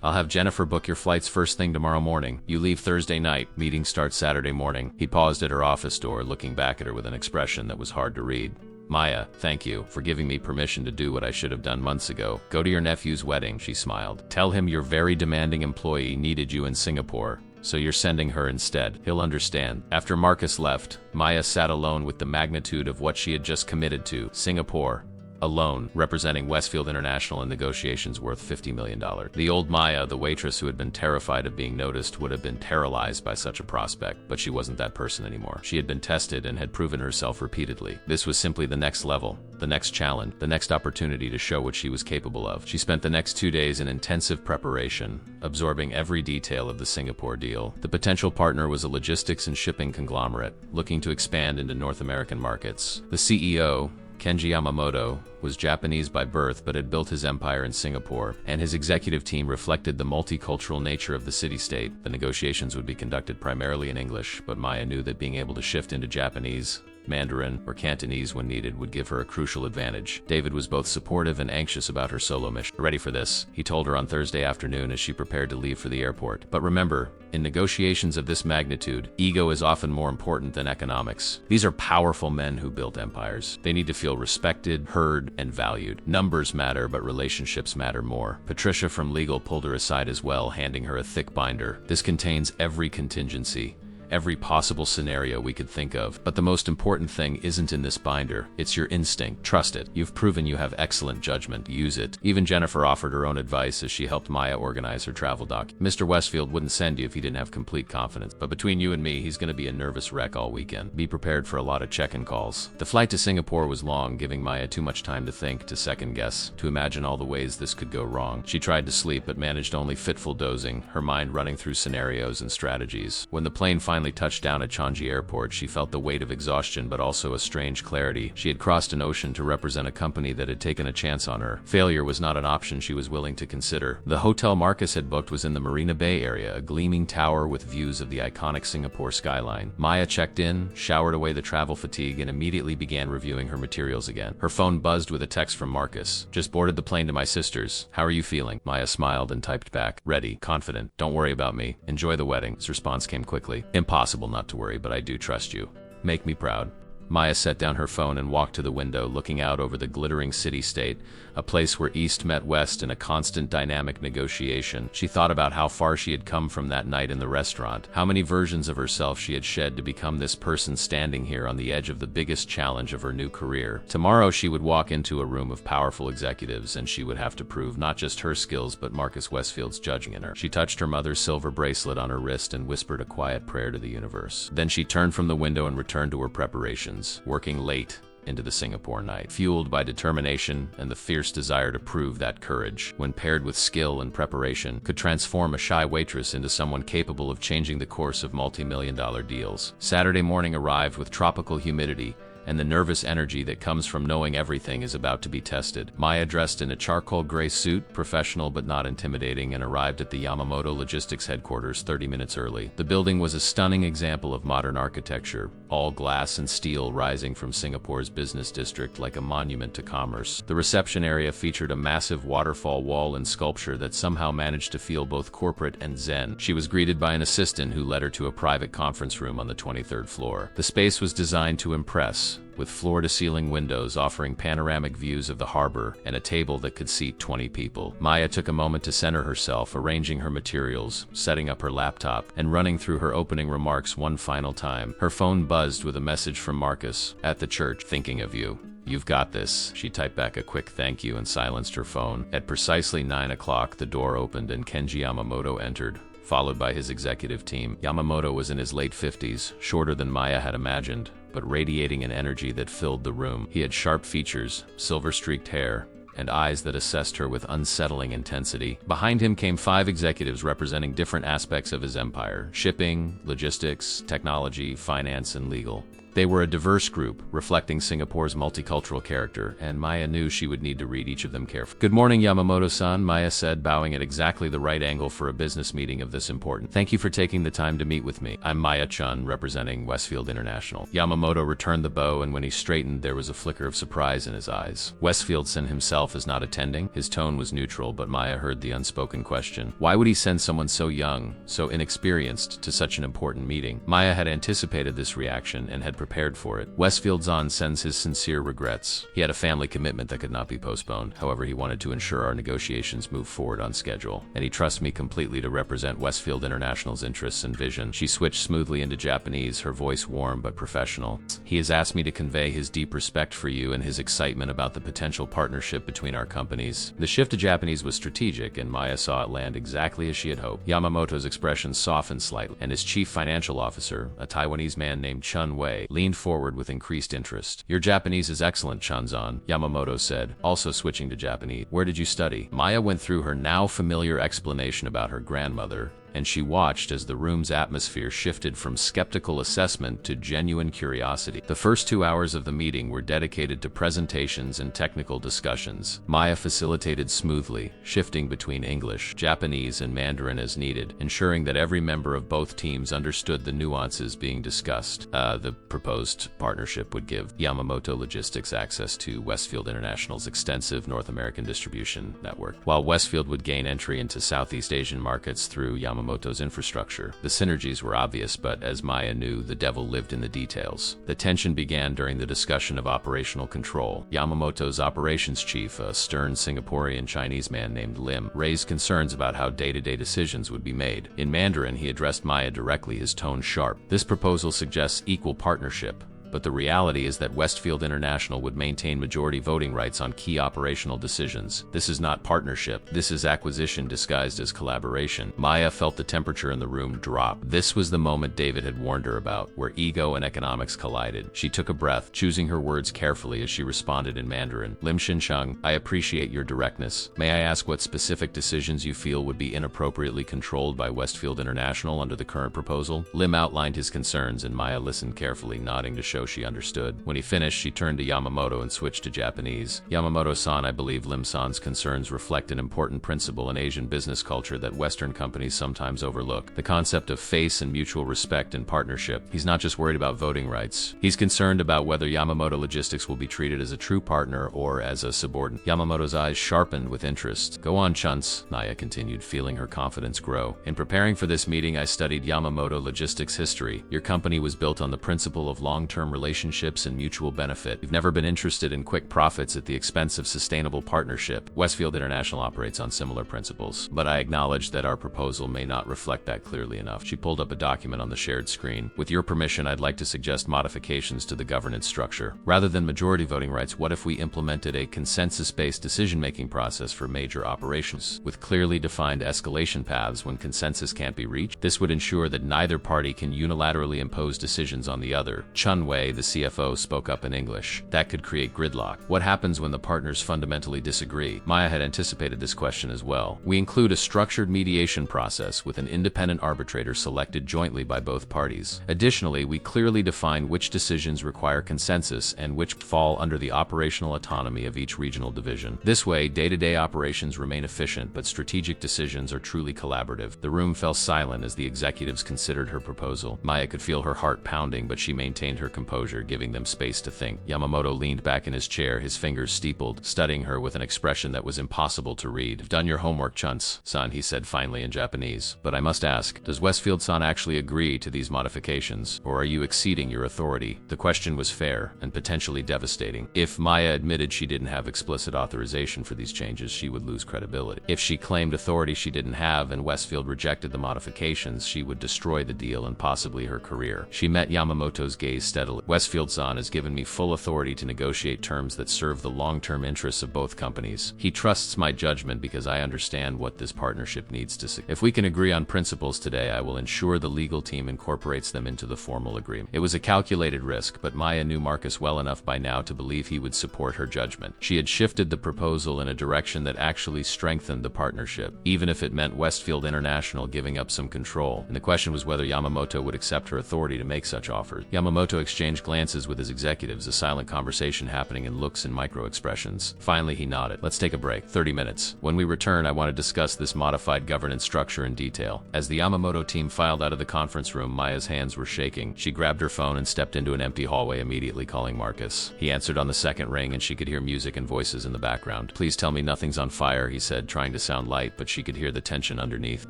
I'll have Jennifer book your flights first thing tomorrow morning. You leave Thursday night. Meeting starts Saturday morning. He paused at her office door, looking back at her with an expression that was hard to read. Maya, thank you for giving me permission to do what I should have done months ago. Go to your nephew's wedding, she smiled. Tell him your very demanding employee needed you in Singapore, so you're sending her instead. He'll understand. After Marcus left, Maya sat alone with the magnitude of what she had just committed to. Singapore, alone, representing Westfield International in negotiations worth $50 million. The old Maya, the waitress who had been terrified of being noticed, would have been paralyzed by such a prospect, but she wasn't that person anymore. She had been tested and had proven herself repeatedly. This was simply the next level, the next challenge, the next opportunity to show what she was capable of. She spent the next 2 days in intensive preparation, absorbing every detail of the Singapore deal. The potential partner was a logistics and shipping conglomerate, looking to expand into North American markets. The CEO, Kenji Yamamoto, was Japanese by birth but had built his empire in Singapore, and his executive team reflected the multicultural nature of the city-state. The negotiations would be conducted primarily in English, but Maya knew that being able to shift into Japanese, Mandarin, or Cantonese when needed would give her a crucial advantage. David was both supportive and anxious about her solo mission. Ready for this, he told her on Thursday afternoon as she prepared to leave for the airport. But remember, in negotiations of this magnitude, ego is often more important than economics. These are powerful men who built empires. They need to feel respected, heard, and valued. Numbers matter, but relationships matter more. Patricia from legal pulled her aside as well, handing her a thick binder. This contains every contingency, every possible scenario we could think of. But the most important thing isn't in this binder, it's your instinct. Trust it. You've proven you have excellent judgment. Use it. Even Jennifer offered her own advice as she helped Maya organize her travel doc. Mr. Westfield wouldn't send you if he didn't have complete confidence, but between you and me, he's going to be a nervous wreck all weekend. Be prepared for a lot of check-in calls. The flight to Singapore was long, giving Maya too much time to think, to second guess, to imagine all the ways this could go wrong. She tried to sleep but managed only fitful dozing, her mind running through scenarios and strategies. When the plane finally touched down at Changi Airport, she felt the weight of exhaustion but also a strange clarity. She had crossed an ocean to represent a company that had taken a chance on her. Failure was not an option she was willing to consider. The hotel Marcus had booked was in the Marina Bay area, a gleaming tower with views of the iconic Singapore skyline. Maya checked in, showered away the travel fatigue, and immediately began reviewing her materials again. Her phone buzzed with a text from Marcus. Just boarded the plane to my sister's. How are you feeling? Maya smiled and typed back. Ready, confident. Don't worry about me. Enjoy the wedding. His response came quickly. Impossible not to worry, but I do trust you. Make me proud. Maya set down her phone and walked to the window, looking out over the glittering city-state, a place where East met West in a constant dynamic negotiation. She thought about how far she had come from that night in the restaurant, how many versions of herself she had shed to become this person standing here on the edge of the biggest challenge of her new career. Tomorrow she would walk into a room of powerful executives, and she would have to prove not just her skills but Marcus Westfield's judging in her. She touched her mother's silver bracelet on her wrist and whispered a quiet prayer to the universe. Then she turned from the window and returned to her preparations, working late into the Singapore night, fueled by determination and the fierce desire to prove that courage, when paired with skill and preparation, could transform a shy waitress into someone capable of changing the course of multi-million-dollar deals. Saturday morning arrived with tropical humidity and the nervous energy that comes from knowing everything is about to be tested. Maya, dressed in a charcoal gray suit, professional but not intimidating, and arrived at the Yamamoto Logistics headquarters 30 minutes early. The building was a stunning example of modern architecture, all glass and steel rising from Singapore's business district like a monument to commerce. The reception area featured a massive waterfall wall and sculpture that somehow managed to feel both corporate and zen. She was greeted by an assistant who led her to a private conference room on the 23rd floor. The space was designed to impress, with floor-to-ceiling windows offering panoramic views of the harbor and a table that could seat 20 people. Maya took a moment to center herself, arranging her materials, setting up her laptop, and running through her opening remarks one final time. Her phone buzzed with a message from Marcus. "At the church, thinking of you. You've got this." She typed back a quick thank you and silenced her phone. At precisely 9 o'clock, the door opened and Kenji Yamamoto entered, followed by his executive team. Yamamoto was in his late 50s, shorter than Maya had imagined, but radiating an energy that filled the room. He had sharp features, silver-streaked hair, and eyes that assessed her with unsettling intensity. Behind him came 5 executives representing different aspects of his empire: shipping, logistics, technology, finance, and legal. They were a diverse group, reflecting Singapore's multicultural character, and Maya knew she would need to read each of them carefully. "Good morning, Yamamoto-san," Maya said, bowing at exactly the right angle for a business meeting of this importance. "Thank you for taking the time to meet with me. I'm Maya Chun, representing Westfield International." Yamamoto returned the bow, and when he straightened, there was a flicker of surprise in his eyes. "Westfieldson himself is not attending?" His tone was neutral, but Maya heard the unspoken question. Why would he send someone so young, so inexperienced, to such an important meeting? Maya had anticipated this reaction and had prepared for it. "Westfieldson sends his sincere regrets. He had a family commitment that could not be postponed. However, he wanted to ensure our negotiations move forward on schedule, and he trusts me completely to represent Westfield International's interests and vision." She switched smoothly into Japanese, her voice warm but professional. "He has asked me to convey his deep respect for you and his excitement about the potential partnership between our companies." The shift to Japanese was strategic, and Maya saw it land exactly as she had hoped. Yamamoto's expression softened slightly, and his chief financial officer, a Taiwanese man named Chun Wei, leaned forward with increased interest. "Your Japanese is excellent, Chun-san," Yamamoto said, also switching to Japanese. "Where did you study?" Maya went through her now familiar explanation about her grandmother, and she watched as the room's atmosphere shifted from skeptical assessment to genuine curiosity. The first 2 hours of the meeting were dedicated to presentations and technical discussions. Maya facilitated smoothly, shifting between English, Japanese, and Mandarin as needed, ensuring that every member of both teams understood the nuances being discussed. The proposed partnership would give Yamamoto Logistics access to Westfield International's extensive North American distribution network, while Westfield would gain entry into Southeast Asian markets through Yamamoto's infrastructure. The synergies were obvious, but as Maya knew, the devil lived in the details. The tension began during the discussion of operational control. Yamamoto's operations chief, a stern Singaporean Chinese man named Lim, raised concerns about how day-to-day decisions would be made. In Mandarin, he addressed Maya directly, his tone sharp. "This proposal suggests equal partnership, but the reality is that Westfield International would maintain majority voting rights on key operational decisions. This is not partnership. This is acquisition disguised as collaboration." Maya felt the temperature in the room drop. This was the moment David had warned her about, where ego and economics collided. She took a breath, choosing her words carefully as she responded in Mandarin. "Lim Xincheng, I appreciate your directness. May I ask what specific decisions you feel would be inappropriately controlled by Westfield International under the current proposal?" Lim outlined his concerns, and Maya listened carefully, nodding to show she understood. When he finished, she turned to Yamamoto and switched to Japanese. "Yamamoto-san, I believe Lim-san's concerns reflect an important principle in Asian business culture that Western companies sometimes overlook: the concept of face and mutual respect and partnership. He's not just worried about voting rights. He's concerned about whether Yamamoto Logistics will be treated as a true partner or as a subordinate." Yamamoto's eyes sharpened with interest. "Go on, Chunts," Maya continued, feeling her confidence grow. "In preparing for this meeting, I studied Yamamoto Logistics history. Your company was built on the principle of long-term long-term relationships and mutual benefit. We've never been interested in quick profits at the expense of sustainable partnership. Westfield International operates on similar principles, but I acknowledge that our proposal may not reflect that clearly enough. She pulled up a document on the shared screen. With your permission, I'd like to suggest modifications to the governance structure. Rather than majority voting rights, what if we implemented a consensus-based decision-making process for major operations, with clearly defined escalation paths when consensus can't be reached? This would ensure that neither party can unilaterally impose decisions on the other. Chun Wei, the CFO, spoke up in English. That could create gridlock. What happens when the partners fundamentally disagree? Maya had anticipated this question as well. We include a structured mediation process with an independent arbitrator selected jointly by both parties. Additionally, we clearly define which decisions require consensus and which fall under the operational autonomy of each regional division. This way, day-to-day operations remain efficient, but strategic decisions are truly collaborative. The room fell silent as the executives considered her proposal. Maya could feel her heart pounding, but she maintained her composure, giving them space to think. Yamamoto leaned back in his chair, his fingers steepled, studying her with an expression that was impossible to read. "You've done your homework, Chun-san," he said finally in Japanese. "But I must ask, does Westfield-san actually agree to these modifications, or are you exceeding your authority?" The question was fair and potentially devastating. If Maya admitted she didn't have explicit authorization for these changes, she would lose credibility. If she claimed authority she didn't have and Westfield rejected the modifications, she would destroy the deal and possibly her career. She met Yamamoto's gaze steadily. "Westfield-san has given me full authority to negotiate terms that serve the long-term interests of both companies. He trusts my judgment because I understand what this partnership needs to succeed. If we can agree on principles today, I will ensure the legal team incorporates them into the formal agreement." It was a calculated risk, but Maya knew Marcus well enough by now to believe he would support her judgment. She had shifted the proposal in a direction that actually strengthened the partnership, even if it meant Westfield International giving up some control. And the question was whether Yamamoto would accept her authority to make such offers. Yamamoto exchanged glances with his executives, a silent conversation happening in looks and micro-expressions. Finally, he nodded. "Let's take a break. 30 minutes. When we return, I want to discuss this modified governance structure in detail." As the Yamamoto team filed out of the conference room, Maya's hands were shaking. She grabbed her phone and stepped into an empty hallway, immediately calling Marcus. He answered on the second ring, and she could hear music and voices in the background. "Please tell me nothing's on fire," he said, trying to sound light, but she could hear the tension underneath.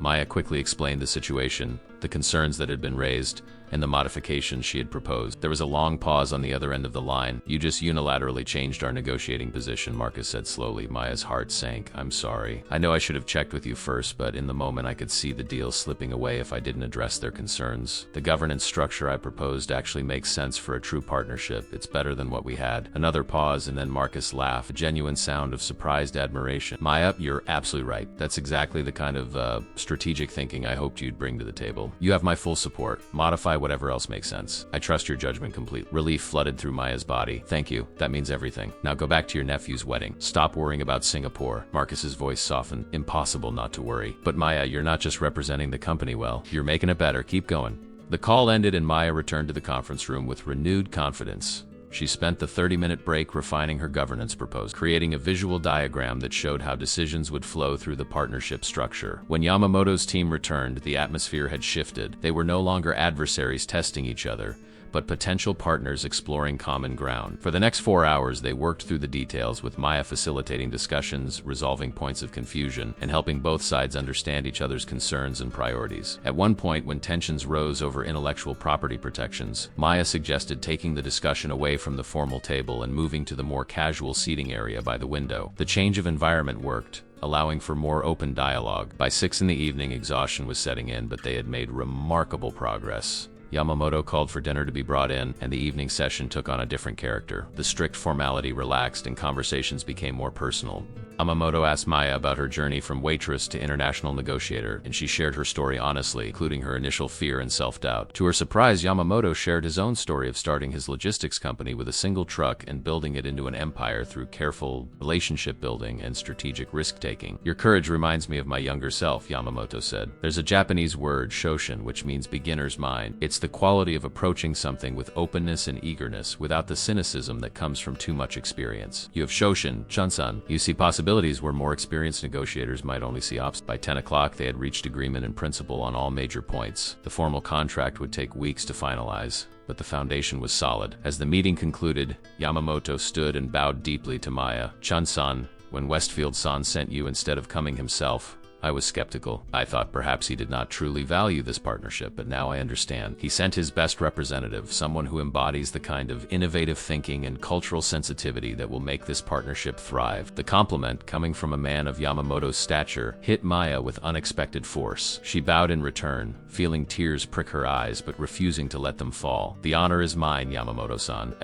Maya quickly explained the situation, the concerns that had been raised, and the modifications she had proposed. There was a long pause on the other end of the line. "You just unilaterally changed our negotiating position," Marcus said slowly. Maya's heart sank. "I'm sorry. I know I should have checked with you first, but in the moment I could see the deal slipping away if I didn't address their concerns. The governance structure I proposed actually makes sense for a true partnership. It's better than what we had." Another pause, and then Marcus laughed, a genuine sound of surprised admiration. "Maya, you're absolutely right. That's exactly the kind of strategic thinking I hoped you'd bring to the table. You have my full support. Modify whatever else makes sense. I trust your judgment completely." Relief flooded through Maya's body. "Thank you. That means everything. Now go back to your nephew's wedding. Stop worrying about Singapore." Marcus's voice softened. "Impossible not to worry. But Maya, you're not just representing the company well. You're making it better. Keep going." The call ended and Maya returned to the conference room with renewed confidence. She spent the 30-minute break refining her governance proposal, creating a visual diagram that showed how decisions would flow through the partnership structure. When Yamamoto's team returned, the atmosphere had shifted. They were no longer adversaries testing each other, but potential partners exploring common ground. For the next 4 hours, they worked through the details, with Maya facilitating discussions, resolving points of confusion, and helping both sides understand each other's concerns and priorities. At one point, when tensions rose over intellectual property protections, Maya suggested taking the discussion away from the formal table and moving to the more casual seating area by the window. The change of environment worked, allowing for more open dialogue. By 6 in the evening, exhaustion was setting in, but they had made remarkable progress. Yamamoto called for dinner to be brought in, and the evening session took on a different character. The strict formality relaxed and conversations became more personal. Yamamoto asked Maya about her journey from waitress to international negotiator, and she shared her story honestly, including her initial fear and self-doubt. To her surprise, Yamamoto shared his own story of starting his logistics company with a single truck and building it into an empire through careful relationship building and strategic risk-taking. "Your courage reminds me of my younger self," Yamamoto said. "There's a Japanese word, shoshin, which means beginner's mind. It's the quality of approaching something with openness and eagerness, without the cynicism that comes from too much experience. You have shoshin, Chun-san. You see possibilities where more experienced negotiators might only see obstacles." By 10 o'clock, they had reached agreement in principle on all major points. The formal contract would take weeks to finalize, but the foundation was solid. As the meeting concluded, Yamamoto stood and bowed deeply to Maya. "Chun-san, when Westfield-san sent you instead of coming himself, I was skeptical. I thought perhaps he did not truly value this partnership, but now I understand. He sent his best representative, someone who embodies the kind of innovative thinking and cultural sensitivity that will make this partnership thrive. The compliment, coming from a man of Yamamoto's stature, hit Maya with unexpected force. She bowed in return, feeling tears prick her eyes but refusing to let them fall. "The honor is mine, Yamamoto-san."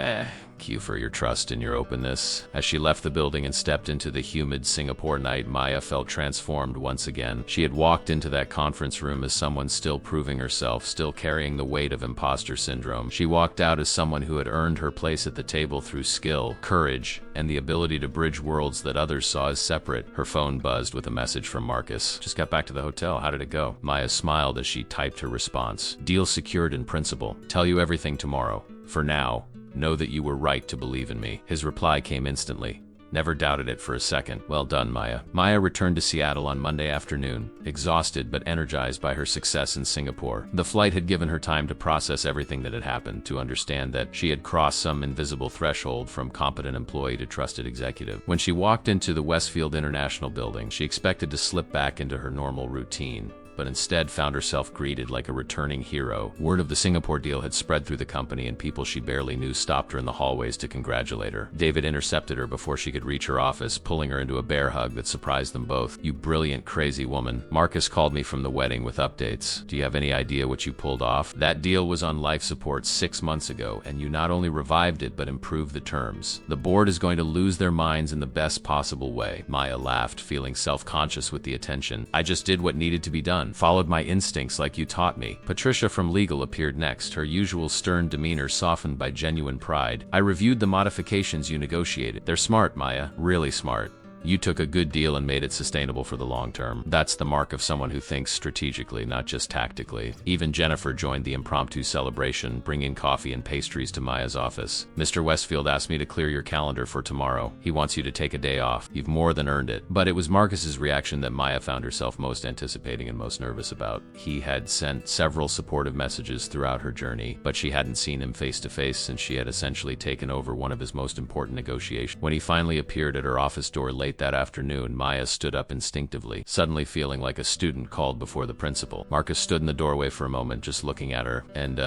Thank you for your trust and your openness. As she left the building and stepped into the humid Singapore night, Maya felt transformed once again. She had walked into that conference room as someone still proving herself, still carrying the weight of imposter syndrome. She walked out as someone who had earned her place at the table through skill, courage, and the ability to bridge worlds that others saw as separate. Her phone buzzed with a message from Marcus. "Just got back to the hotel. How did it go?" Maya smiled as she typed her response. "Deal secured in principle. Tell you everything tomorrow. For now, know that you were right to believe in me." His reply came instantly. Never doubted it for a second. "Well done, Maya." Maya returned to Seattle on Monday afternoon, exhausted but energized by her success in Singapore. The flight had given her time to process everything that had happened, to understand that she had crossed some invisible threshold from competent employee to trusted executive. When she walked into the Westfield International building, she expected to slip back into her normal routine, but instead found herself greeted like a returning hero. Word of the Singapore deal had spread through the company, and people she barely knew stopped her in the hallways to congratulate her. David intercepted her before she could reach her office, pulling her into a bear hug that surprised them both. "You brilliant, crazy woman. Marcus called me from the wedding with updates. Do you have any idea what you pulled off? That deal was on life support 6 months ago, and you not only revived it, but improved the terms. The board is going to lose their minds in the best possible way." Maya laughed, feeling self-conscious with the attention. "I just did what needed to be done. Followed my instincts like you taught me." Patricia from legal appeared next, her usual stern demeanor softened by genuine pride. "I reviewed the modifications you negotiated. They're smart, Maya. Really smart. You took a good deal and made it sustainable for the long term. That's the mark of someone who thinks strategically, not just tactically." Even Jennifer joined the impromptu celebration, bringing coffee and pastries to Maya's office. "Mr. Westfield asked me to clear your calendar for tomorrow. He wants you to take a day off. You've more than earned it." But it was Marcus's reaction that Maya found herself most anticipating and most nervous about. He had sent several supportive messages throughout her journey, but she hadn't seen him face to face since she had essentially taken over one of his most important negotiations. When he finally appeared at her office door late that afternoon, Maya stood up instinctively, suddenly feeling like a student called before the principal. Marcus stood in the doorway for a moment, just looking at her, and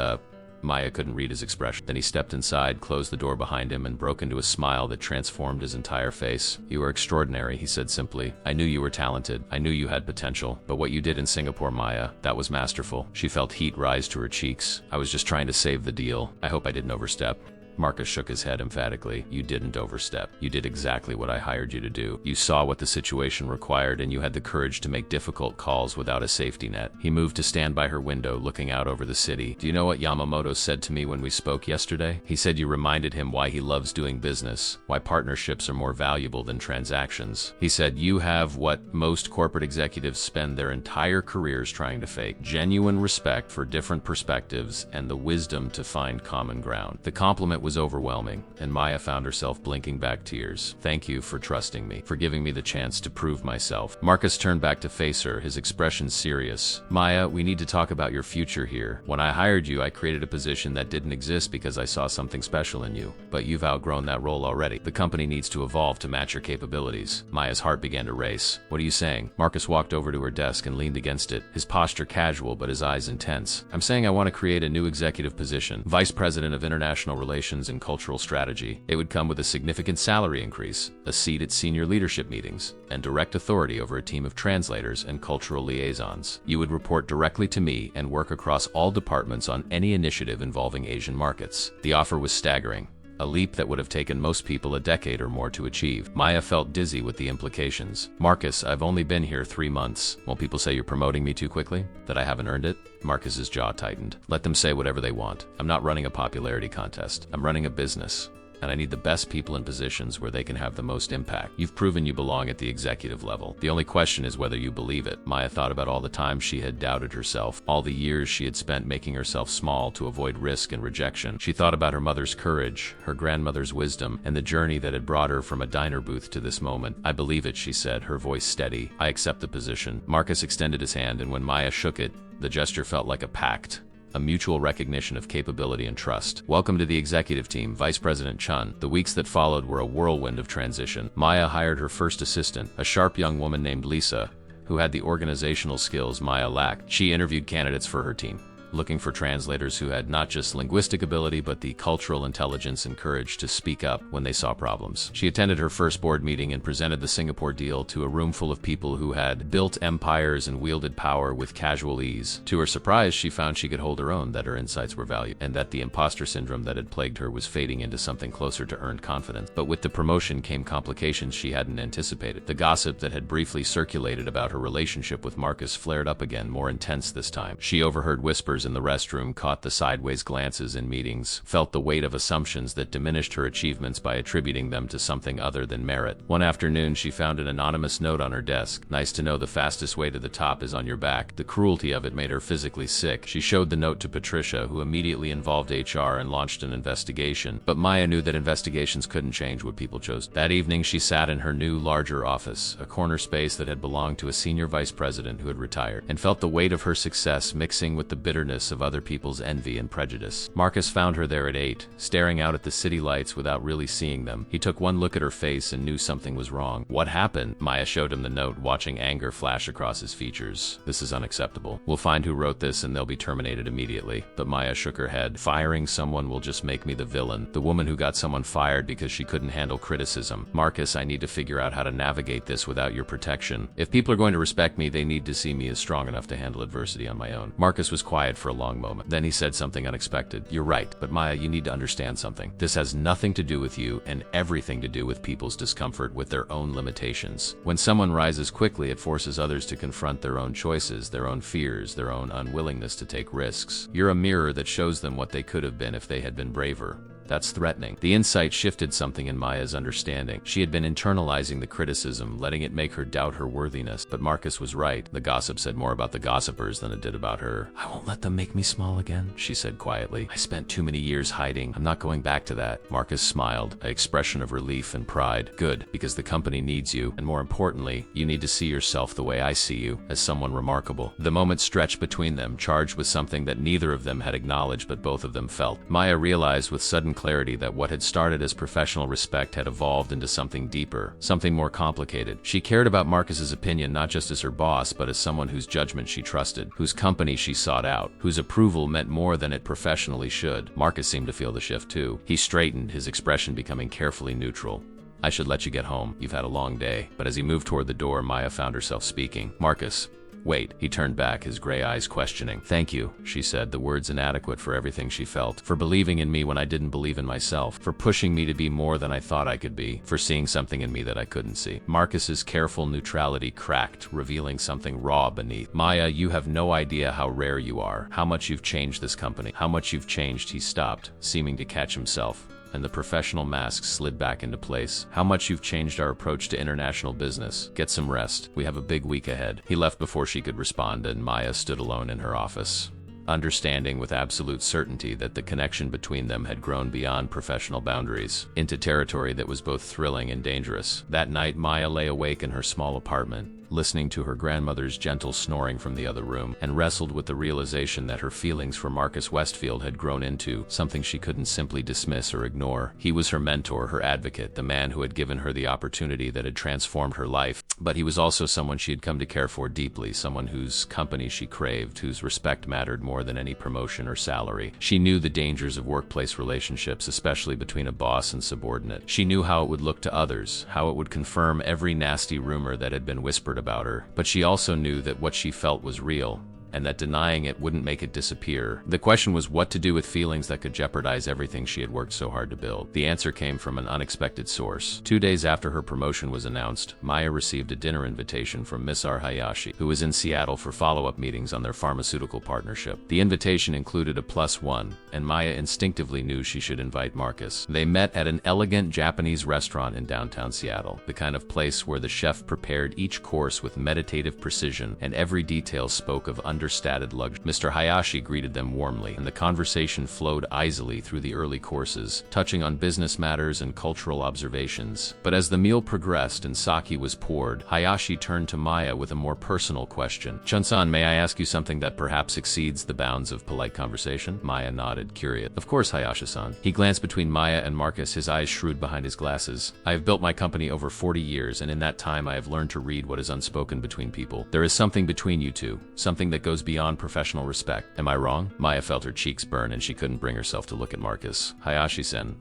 Maya couldn't read his expression. Then he stepped inside, closed the door behind him, and broke into a smile that transformed his entire face. "You are extraordinary," he said simply. "I knew you were talented. I knew you had potential. But what you did in Singapore, Maya, that was masterful." She felt heat rise to her cheeks. "I was just trying to save the deal. I hope I didn't overstep." Marcus shook his head emphatically. "You didn't overstep. You did exactly what I hired you to do. You saw what the situation required, and you had the courage to make difficult calls without a safety net." He moved to stand by her window, looking out over the city. "Do you know what Yamamoto said to me when we spoke yesterday? He said you reminded him why he loves doing business, why partnerships are more valuable than transactions. He said you have what most corporate executives spend their entire careers trying to fake: genuine respect for different perspectives and the wisdom to find common ground." The compliment was overwhelming, and Maya found herself blinking back tears. "Thank you for trusting me, for giving me the chance to prove myself." Marcus turned back to face her, his expression serious. "Maya, we need to talk about your future here. When I hired you, I created a position that didn't exist because I saw something special in you. But you've outgrown that role already. The company needs to evolve to match your capabilities." Maya's heart began to race. "What are you saying?" Marcus walked over to her desk and leaned against it, his posture casual but his eyes intense. "I'm saying I want to create a new executive position, Vice President of International Relations and Cultural Strategy. It would come with a significant salary increase, a seat at senior leadership meetings, and direct authority over a team of translators and cultural liaisons. You would report directly to me and work across all departments on any initiative involving Asian markets." The offer was staggering, a leap that would have taken most people a decade or more to achieve. Maya felt dizzy with the implications. "Marcus, I've only been here 3 months. Won't people say you're promoting me too quickly? That I haven't earned it?" Marcus's jaw tightened. "Let them say whatever they want. I'm not running a popularity contest. I'm running a business. And I need the best people in positions where they can have the most impact. You've proven you belong at the executive level. The only question is whether you believe it." Maya thought about all the times she had doubted herself, all the years she had spent making herself small to avoid risk and rejection. She thought about her mother's courage, her grandmother's wisdom, and the journey that had brought her from a diner booth to this moment. "I believe it," she said, her voice steady. "I accept the position." Marcus extended his hand, and when Maya shook it, the gesture felt like a pact, a mutual recognition of capability and trust. "Welcome to the executive team, Vice President Chun." The weeks that followed were a whirlwind of transition. Maya hired her first assistant, a sharp young woman named Lisa, who had the organizational skills Maya lacked. She interviewed candidates for her team, looking for translators who had not just linguistic ability but the cultural intelligence and courage to speak up when they saw problems. She attended her first board meeting and presented the Singapore deal to a room full of people who had built empires and wielded power with casual ease. To her surprise, she found she could hold her own, that her insights were valued, and that the imposter syndrome that had plagued her was fading into something closer to earned confidence. But with the promotion came complications she hadn't anticipated. The gossip that had briefly circulated about her relationship with Marcus flared up again, more intense this time. She overheard whispers in the restroom, caught the sideways glances in meetings, felt the weight of assumptions that diminished her achievements by attributing them to something other than merit. One afternoon, she found an anonymous note on her desk. "Nice to know the fastest way to the top is on your back." The cruelty of it made her physically sick. She showed the note to Patricia, who immediately involved HR and launched an investigation. But Maya knew that investigations couldn't change what people chose. That evening, she sat in her new, larger office, a corner space that had belonged to a senior vice president who had retired, and felt the weight of her success mixing with the bitterness of other people's envy and prejudice. Marcus found her there at 8, staring out at the city lights without really seeing them. He took one look at her face and knew something was wrong. "What happened?" Maya showed him the note, watching anger flash across his features. "This is unacceptable. We'll find who wrote this and they'll be terminated immediately." But Maya shook her head. "Firing someone will just make me the villain, the woman who got someone fired because she couldn't handle criticism. Marcus, I need to figure out how to navigate this without your protection. If people are going to respect me, they need to see me as strong enough to handle adversity on my own." Marcus was quiet for a long moment. Then he said something unexpected. "You're right, but Maya, you need to understand something. This has nothing to do with you and everything to do with people's discomfort with their own limitations. When someone rises quickly, it forces others to confront their own choices, their own fears, their own unwillingness to take risks. You're a mirror that shows them what they could have been if they had been braver. That's threatening." The insight shifted something in Maya's understanding. She had been internalizing the criticism, letting it make her doubt her worthiness. But Marcus was right. The gossip said more about the gossipers than it did about her. "I won't let them make me small again," she said quietly. "I spent too many years hiding. I'm not going back to that." Marcus smiled, an expression of relief and pride. "Good, because the company needs you, and more importantly, you need to see yourself the way I see you, as someone remarkable." The moment stretched between them, charged with something that neither of them had acknowledged but both of them felt. Maya realized with sudden clarity that what had started as professional respect had evolved into something deeper, something more complicated. She cared about Marcus's opinion not just as her boss, but as someone whose judgment she trusted, whose company she sought out, whose approval meant more than it professionally should. Marcus seemed to feel the shift too. He straightened, his expression becoming carefully neutral. "I should let you get home. You've had a long day." But as he moved toward the door, Maya found herself speaking. "Marcus, wait." He turned back, his gray eyes questioning. "Thank you," she said, the words inadequate for everything she felt. "For believing in me when I didn't believe in myself. For pushing me to be more than I thought I could be. For seeing something in me that I couldn't see." Marcus's careful neutrality cracked, revealing something raw beneath. "Maya, you have no idea how rare you are. How much you've changed this company. How much you've changed." He stopped, seeming to catch himself, and the professional mask slid back into place. "How much you've changed our approach to international business. Get some rest. We have a big week ahead." He left before she could respond, and Maya stood alone in her office, understanding with absolute certainty that the connection between them had grown beyond professional boundaries, into territory that was both thrilling and dangerous. That night, Maya lay awake in her small apartment, listening to her grandmother's gentle snoring from the other room, and wrestled with the realization that her feelings for Marcus Westfield had grown into something she couldn't simply dismiss or ignore. He was her mentor, her advocate, the man who had given her the opportunity that had transformed her life. But he was also someone she had come to care for deeply, someone whose company she craved, whose respect mattered more than any promotion or salary. She knew the dangers of workplace relationships, especially between a boss and subordinate. She knew how it would look to others, how it would confirm every nasty rumor that had been whispered about her. But she also knew that what she felt was real, and that denying it wouldn't make it disappear. The question was what to do with feelings that could jeopardize everything she had worked so hard to build. The answer came from an unexpected source. 2 days after her promotion was announced, Maya received a dinner invitation from Miss R. Hayashi, who was in Seattle for follow-up meetings on their pharmaceutical partnership. The invitation included a +1, and Maya instinctively knew she should invite Marcus. They met at an elegant Japanese restaurant in downtown Seattle, the kind of place where the chef prepared each course with meditative precision, and every detail spoke of understated luxury. Mr. Hayashi greeted them warmly, and the conversation flowed easily through the early courses, touching on business matters and cultural observations. But as the meal progressed and sake was poured, Hayashi turned to Maya with a more personal question. "Chun-san, may I ask you something that perhaps exceeds the bounds of polite conversation?" Maya nodded, curious. "Of course, Hayashi-san." He glanced between Maya and Marcus, his eyes shrewd behind his glasses. "I have built my company over 40 years, and in that time I have learned to read what is unspoken between people. There is something between you two, something that goes beyond professional respect. Am I wrong?" Maya felt her cheeks burn, and she couldn't bring herself to look at Marcus. "Hayashi-san,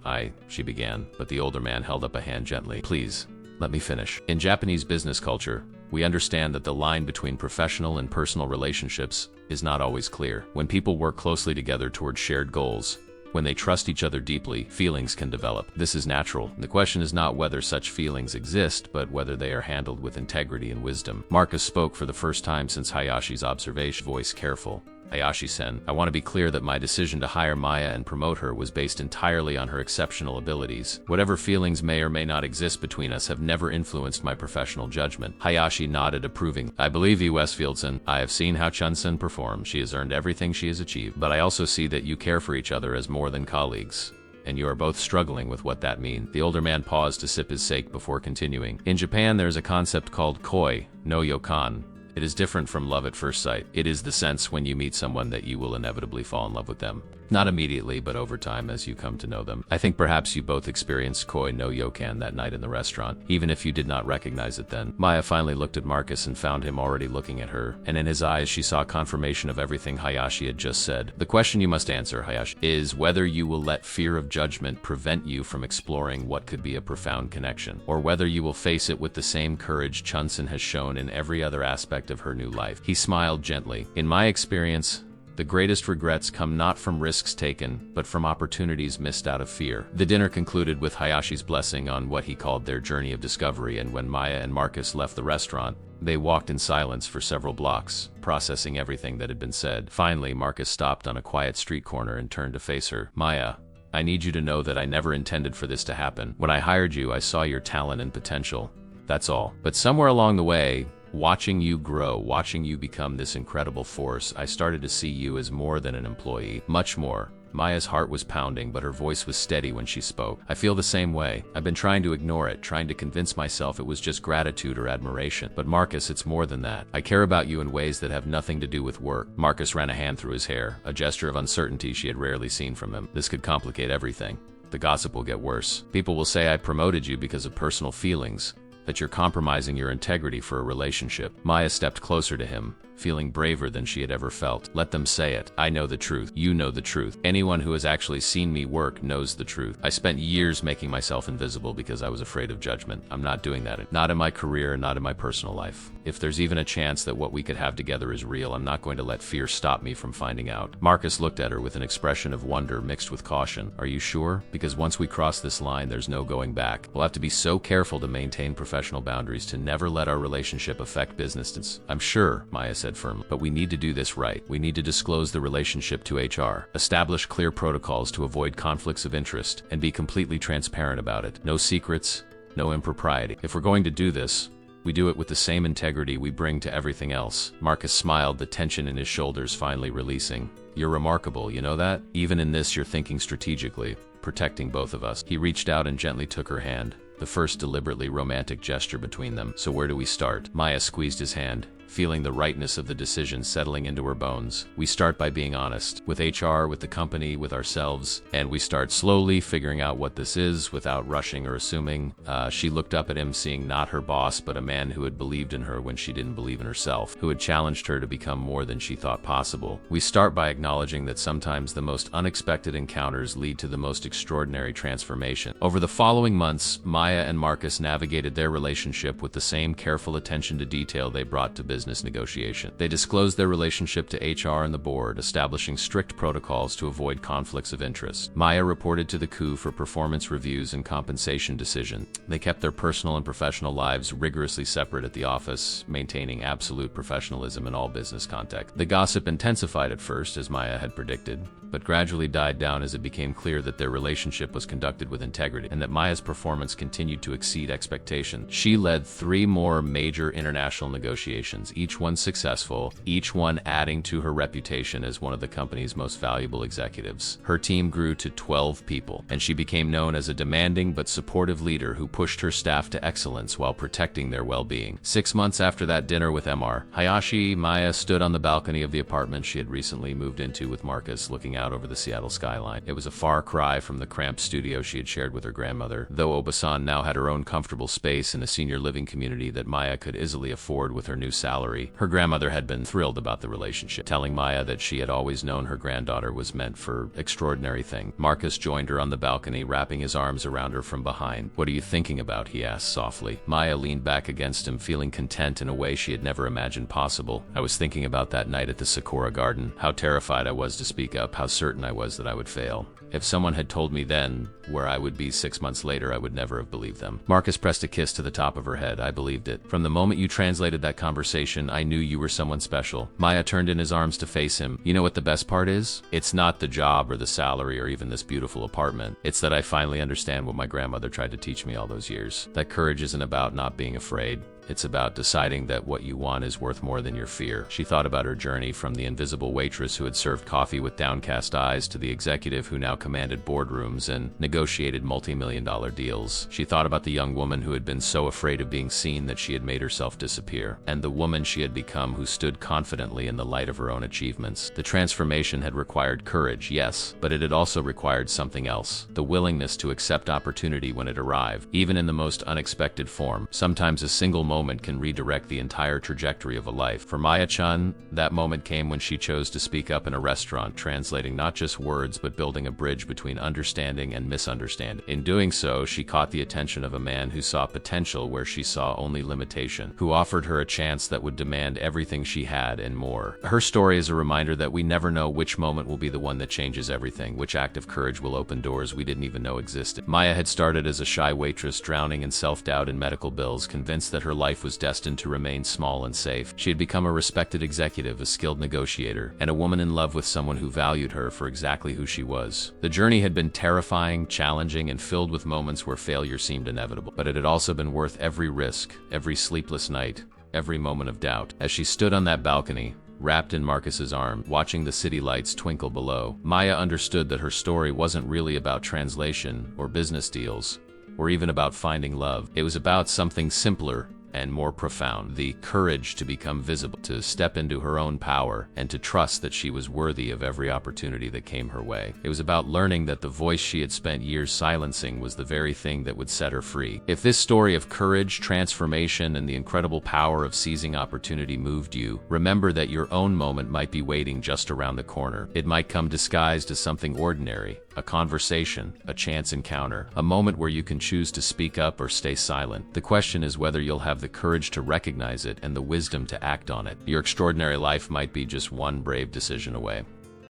she began, but the older man held up a hand gently. "Please, let me finish. In Japanese business culture, we understand that the line between professional and personal relationships is not always clear. When people work closely together towards shared goals, when they trust each other deeply, feelings can develop. This is natural. The question is not whether such feelings exist, but whether they are handled with integrity and wisdom." Marcus spoke for the first time since Hayashi's observation, voice careful. "Hayashi-sen, I want to be clear that my decision to hire Maya and promote her was based entirely on her exceptional abilities. Whatever feelings may or may not exist between us have never influenced my professional judgment." Hayashi nodded approvingly. "I believe you, Westfield-san. I have seen how Chun-sen performs. She has earned everything she has achieved. But I also see that you care for each other as more than colleagues, and you are both struggling with what that means." The older man paused to sip his sake before continuing. "In Japan, there is a concept called koi no yokan. It is different from love at first sight. It is the sense when you meet someone that you will inevitably fall in love with them. Not immediately, but over time as you come to know them. I think perhaps you both experienced koi no yokan that night in the restaurant, even if you did not recognize it then." Maya finally looked at Marcus and found him already looking at her, and in his eyes she saw confirmation of everything Hayashi had just said. "The question you must answer, Hayashi, is whether you will let fear of judgment prevent you from exploring what could be a profound connection, or whether you will face it with the same courage Chun-sen has shown in every other aspect of her new life." He smiled gently. "In my experience, the greatest regrets come not from risks taken, but from opportunities missed out of fear." The dinner concluded with Hayashi's blessing on what he called their journey of discovery, and when Maya and Marcus left the restaurant, they walked in silence for several blocks, processing everything that had been said. Finally, Marcus stopped on a quiet street corner and turned to face her. "Maya, I need you to know that I never intended for this to happen. When I hired you, I saw your talent and potential. That's all. But somewhere along the way, watching you grow, watching you become this incredible force, I started to see you as more than an employee. Much more." Maya's heart was pounding, but her voice was steady when she spoke. "I feel the same way. I've been trying to ignore it, trying to convince myself it was just gratitude or admiration. But Marcus, it's more than that. I care about you in ways that have nothing to do with work." Marcus ran a hand through his hair, a gesture of uncertainty she had rarely seen from him. "This could complicate everything. The gossip will get worse. People will say I promoted you because of personal feelings, that you're compromising your integrity for a relationship." Maya stepped closer to him, feeling braver than she had ever felt. "Let them say it. I know the truth. You know the truth. Anyone who has actually seen me work knows the truth. I spent years making myself invisible because I was afraid of judgment. I'm not doing that. Not in my career, not in my personal life. If there's even a chance that what we could have together is real, I'm not going to let fear stop me from finding out." Marcus looked at her with an expression of wonder mixed with caution. "Are you sure? Because once we cross this line, there's no going back. We'll have to be so careful to maintain professional boundaries, to never let our relationship affect business." "I'm sure," Maya said firmly, "but we need to do this right. We need to disclose the relationship to HR, establish clear protocols to avoid conflicts of interest, and be completely transparent about it. No secrets, no impropriety. If we're going to do this, we do it with the same integrity we bring to everything else." Marcus smiled, the tension in his shoulders finally releasing. "You're remarkable, you know that? Even in this, you're thinking strategically, protecting both of us." He reached out and gently took her hand, the first deliberately romantic gesture between them. "So where do we start?" Maya squeezed his hand, feeling the rightness of the decision settling into her bones. "We start by being honest. With HR, with the company, with ourselves. And we start slowly figuring out what this is without rushing or assuming." She looked up at him, seeing not her boss, but a man who had believed in her when she didn't believe in herself, who had challenged her to become more than she thought possible. "We start by acknowledging that sometimes the most unexpected encounters lead to the most extraordinary transformation." Over the following months, Maya and Marcus navigated their relationship with the same careful attention to detail they brought to business negotiation. They disclosed their relationship to HR and the board, establishing strict protocols to avoid conflicts of interest. Maya reported to the coup for performance reviews and compensation decisions. They kept their personal and professional lives rigorously separate at the office, maintaining absolute professionalism in all business context. The gossip intensified at first, as Maya had predicted, but gradually died down as it became clear that their relationship was conducted with integrity and that Maya's performance continued to exceed expectations. She led 3 more major international negotiations, each one successful, each one adding to her reputation as one of the company's most valuable executives. Her team grew to 12 people, and she became known as a demanding but supportive leader who pushed her staff to excellence while protecting their well-being. 6 months after that dinner with Mr. Hayashi, Maya stood on the balcony of the apartment she had recently moved into with Marcus, looking out over the Seattle skyline. It was a far cry from the cramped studio she had shared with her grandmother, though Obasan now had her own comfortable space in a senior living community that Maya could easily afford with her new salary. Her grandmother had been thrilled about the relationship, telling Maya that she had always known her granddaughter was meant for extraordinary things. Marcus joined her on the balcony, wrapping his arms around her from behind. "What are you thinking about?" he asked softly. Maya leaned back against him, feeling content in a way she had never imagined possible. "I was thinking about that night at the Sakura Garden, how terrified I was to speak up, how certain I was that I would fail. If someone had told me then where I would be 6 months later, I would never have believed them." Marcus pressed a kiss to the top of her head. "I believed it. From the moment you translated that conversation, I knew you were someone special." Maya turned in his arms to face him. "You know what the best part is? It's not the job or the salary or even this beautiful apartment. It's that I finally understand what my grandmother tried to teach me all those years. That courage isn't about not being afraid. It's about deciding that what you want is worth more than your fear." She thought about her journey from the invisible waitress who had served coffee with downcast eyes to the executive who now commanded boardrooms and negotiated multi-million-dollar deals. She thought about the young woman who had been so afraid of being seen that she had made herself disappear, and the woman she had become who stood confidently in the light of her own achievements. The transformation had required courage, yes, but it had also required something else: the willingness to accept opportunity when it arrived, even in the most unexpected form. Sometimes a single moment can redirect the entire trajectory of a life. For Maya-chan, that moment came when she chose to speak up in a restaurant, translating not just words but building a bridge between understanding and misunderstanding. In doing so, she caught the attention of a man who saw potential where she saw only limitation, who offered her a chance that would demand everything she had and more. Her story is a reminder that we never know which moment will be the one that changes everything, which act of courage will open doors we didn't even know existed. Maya had started as a shy waitress, drowning in self-doubt and medical bills, convinced that her life was destined to remain small and safe. She had become a respected executive, a skilled negotiator, and a woman in love with someone who valued her for exactly who she was. The journey had been terrifying, challenging, and filled with moments where failure seemed inevitable, but it had also been worth every risk, every sleepless night, every moment of doubt. As she stood on that balcony, wrapped in Marcus's arm, watching the city lights twinkle below, Maya understood that her story wasn't really about translation or business deals, or even about finding love. It was about something simpler and more profound: the courage to become visible, to step into her own power, and to trust that she was worthy of every opportunity that came her way. It was about learning that the voice she had spent years silencing was the very thing that would set her free. If this story of courage, transformation, and the incredible power of seizing opportunity moved you, remember that your own moment might be waiting just around the corner. It might come disguised as something ordinary: a conversation, a chance encounter, a moment where you can choose to speak up or stay silent. The question is whether you'll have the courage to recognize it and the wisdom to act on it. Your extraordinary life might be just one brave decision away.